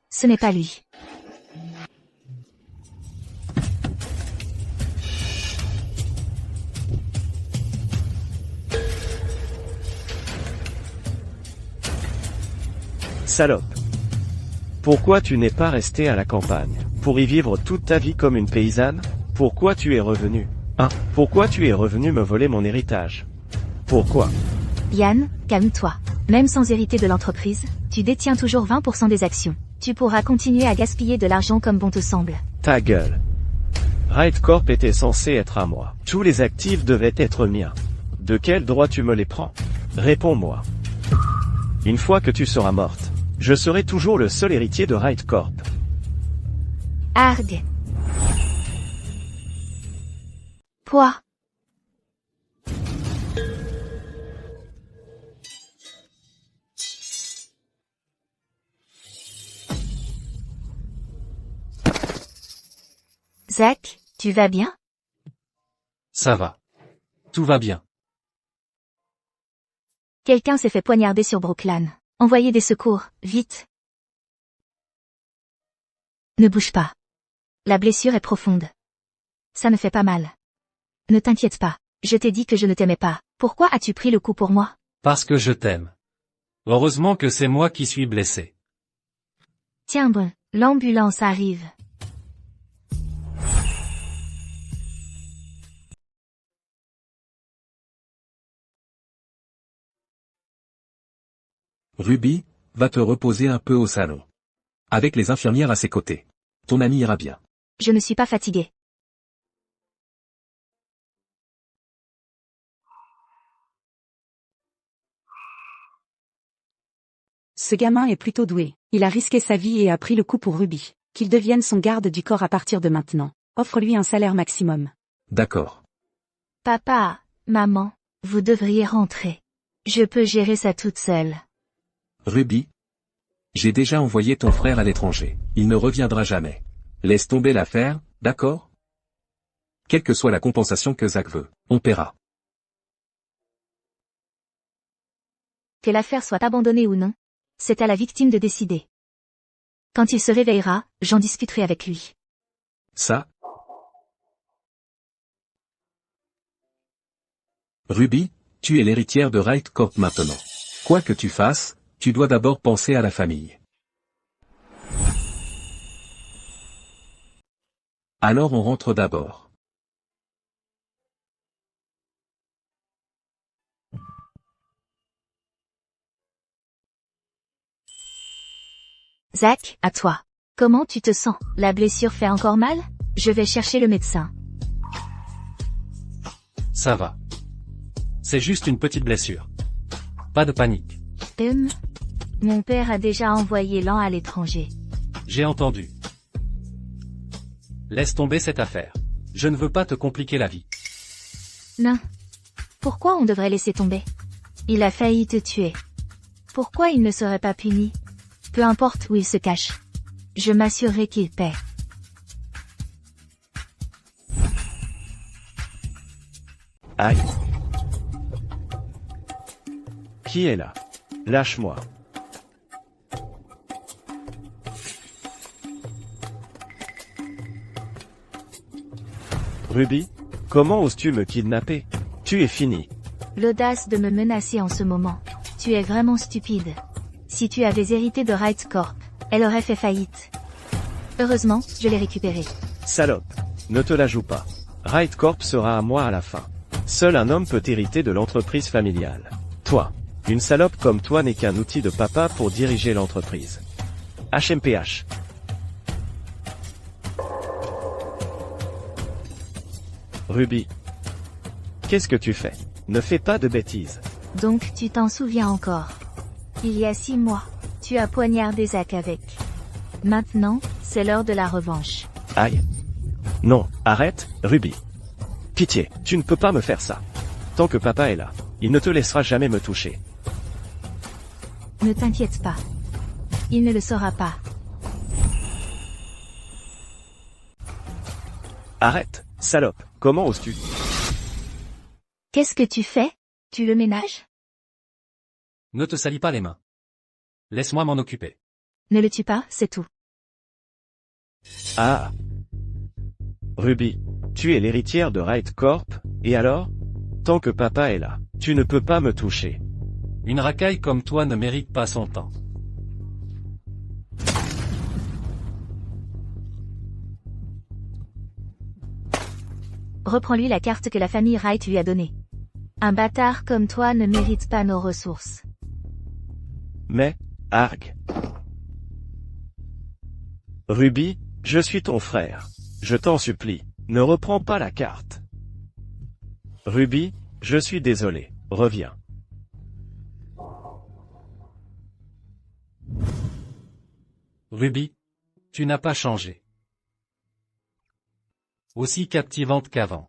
Ce n'est pas lui.
Salope. Pourquoi tu n'es pas resté à la campagne? Pour y vivre toute ta vie comme une paysanne? Pourquoi tu es revenu? Pourquoi tu es revenu me voler mon héritage? Pourquoi?
Yann, calme-toi. Même sans hériter de l'entreprise, tu détiens toujours 20% des actions. Tu pourras continuer à gaspiller de l'argent comme bon te semble.
Ta gueule. Wright Corp était censé être à moi. Tous les actifs devaient être miens. De quel droit tu me les prends? Réponds-moi. Une fois que tu seras morte, je serai toujours le seul héritier de Wright Corp.
Arg. Quoi? Zach, tu vas bien?
Ça va. Tout va bien.
Quelqu'un s'est fait poignarder sur Brooklyn. Envoyez des secours, vite. Ne bouge pas. La blessure est profonde. Ça me fait pas mal. Ne t'inquiète pas. Je t'ai dit que je ne t'aimais pas. Pourquoi as-tu pris le coup pour moi?
Parce que je t'aime. Heureusement que c'est moi qui suis blessé.
Tiens bon, l'ambulance arrive.
Ruby, va te reposer un peu au salon. Avec les infirmières à ses côtés. Ton ami ira bien.
Je ne suis pas fatiguée.
Ce gamin est plutôt doué. Il a risqué sa vie et a pris le coup pour Ruby. Qu'il devienne son garde du corps à partir de maintenant. Offre-lui un salaire maximum.
D'accord.
Papa, maman, vous devriez rentrer. Je peux gérer ça toute seule.
Ruby, j'ai déjà envoyé ton frère à l'étranger. Il ne reviendra jamais. Laisse tomber l'affaire, d'accord? Quelle que soit la compensation que Zach veut, on paiera.
Que l'affaire soit abandonnée ou non, c'est à la victime de décider. Quand il se réveillera, j'en discuterai avec lui.
Ça? Ruby, tu es l'héritière de Wright Corp maintenant. Quoi que tu fasses, tu dois d'abord penser à la famille. Alors on rentre d'abord.
Zach, à toi. Comment tu te sens? La blessure fait encore mal? Je vais chercher le médecin.
Ça va. C'est juste une petite blessure. Pas de panique.
Mon père a déjà envoyé l'an à l'étranger.
J'ai entendu. Laisse tomber cette affaire. Je ne veux pas te compliquer la vie.
Non. Pourquoi on devrait laisser tomber? Il a failli te tuer. Pourquoi il ne serait pas puni? Peu importe où il se cache. Je m'assurerai qu'il paie.
Aïe. Qui est là? Lâche-moi. Ruby, comment oses-tu me kidnapper? Tu es fini.
L'audace de me menacer en ce moment. Tu es vraiment stupide. Si tu avais hérité de Wright Corp, elle aurait fait faillite. Heureusement, je l'ai récupérée.
Salope. Ne te la joue pas. Wright Corp sera à moi à la fin. Seul un homme peut hériter de l'entreprise familiale. Toi. Une salope comme toi n'est qu'un outil de papa pour diriger l'entreprise. HMPH. Ruby. Qu'est-ce que tu fais? Ne fais pas de bêtises.
Donc tu t'en souviens encore. Il y a 6 mois, tu as poignardé Zach avec. Maintenant, c'est l'heure de la revanche.
Aïe. Non, arrête, Ruby. Pitié, tu ne peux pas me faire ça. Tant que papa est là, il ne te laissera jamais me toucher.
Ne t'inquiète pas. Il ne le saura pas.
Arrête, salope, comment oses-tu?
Qu'est-ce que tu fais? Tu le ménages?
Ne te salis pas les mains. Laisse-moi m'en occuper.
Ne le tue pas, c'est tout.
Ah. Ruby, tu es l'héritière de Wright Corp, et alors? Tant que papa est là, tu ne peux pas me toucher.
Une racaille comme toi ne mérite pas son temps.
Reprends-lui la carte que la famille Wright lui a donnée. Un bâtard comme toi ne mérite pas nos ressources.
Mais, argue. Ruby, je suis ton frère. Je t'en supplie, ne reprends pas la carte. Ruby, je suis désolé, reviens.
Ruby, tu n'as pas changé. Aussi captivante qu'avant.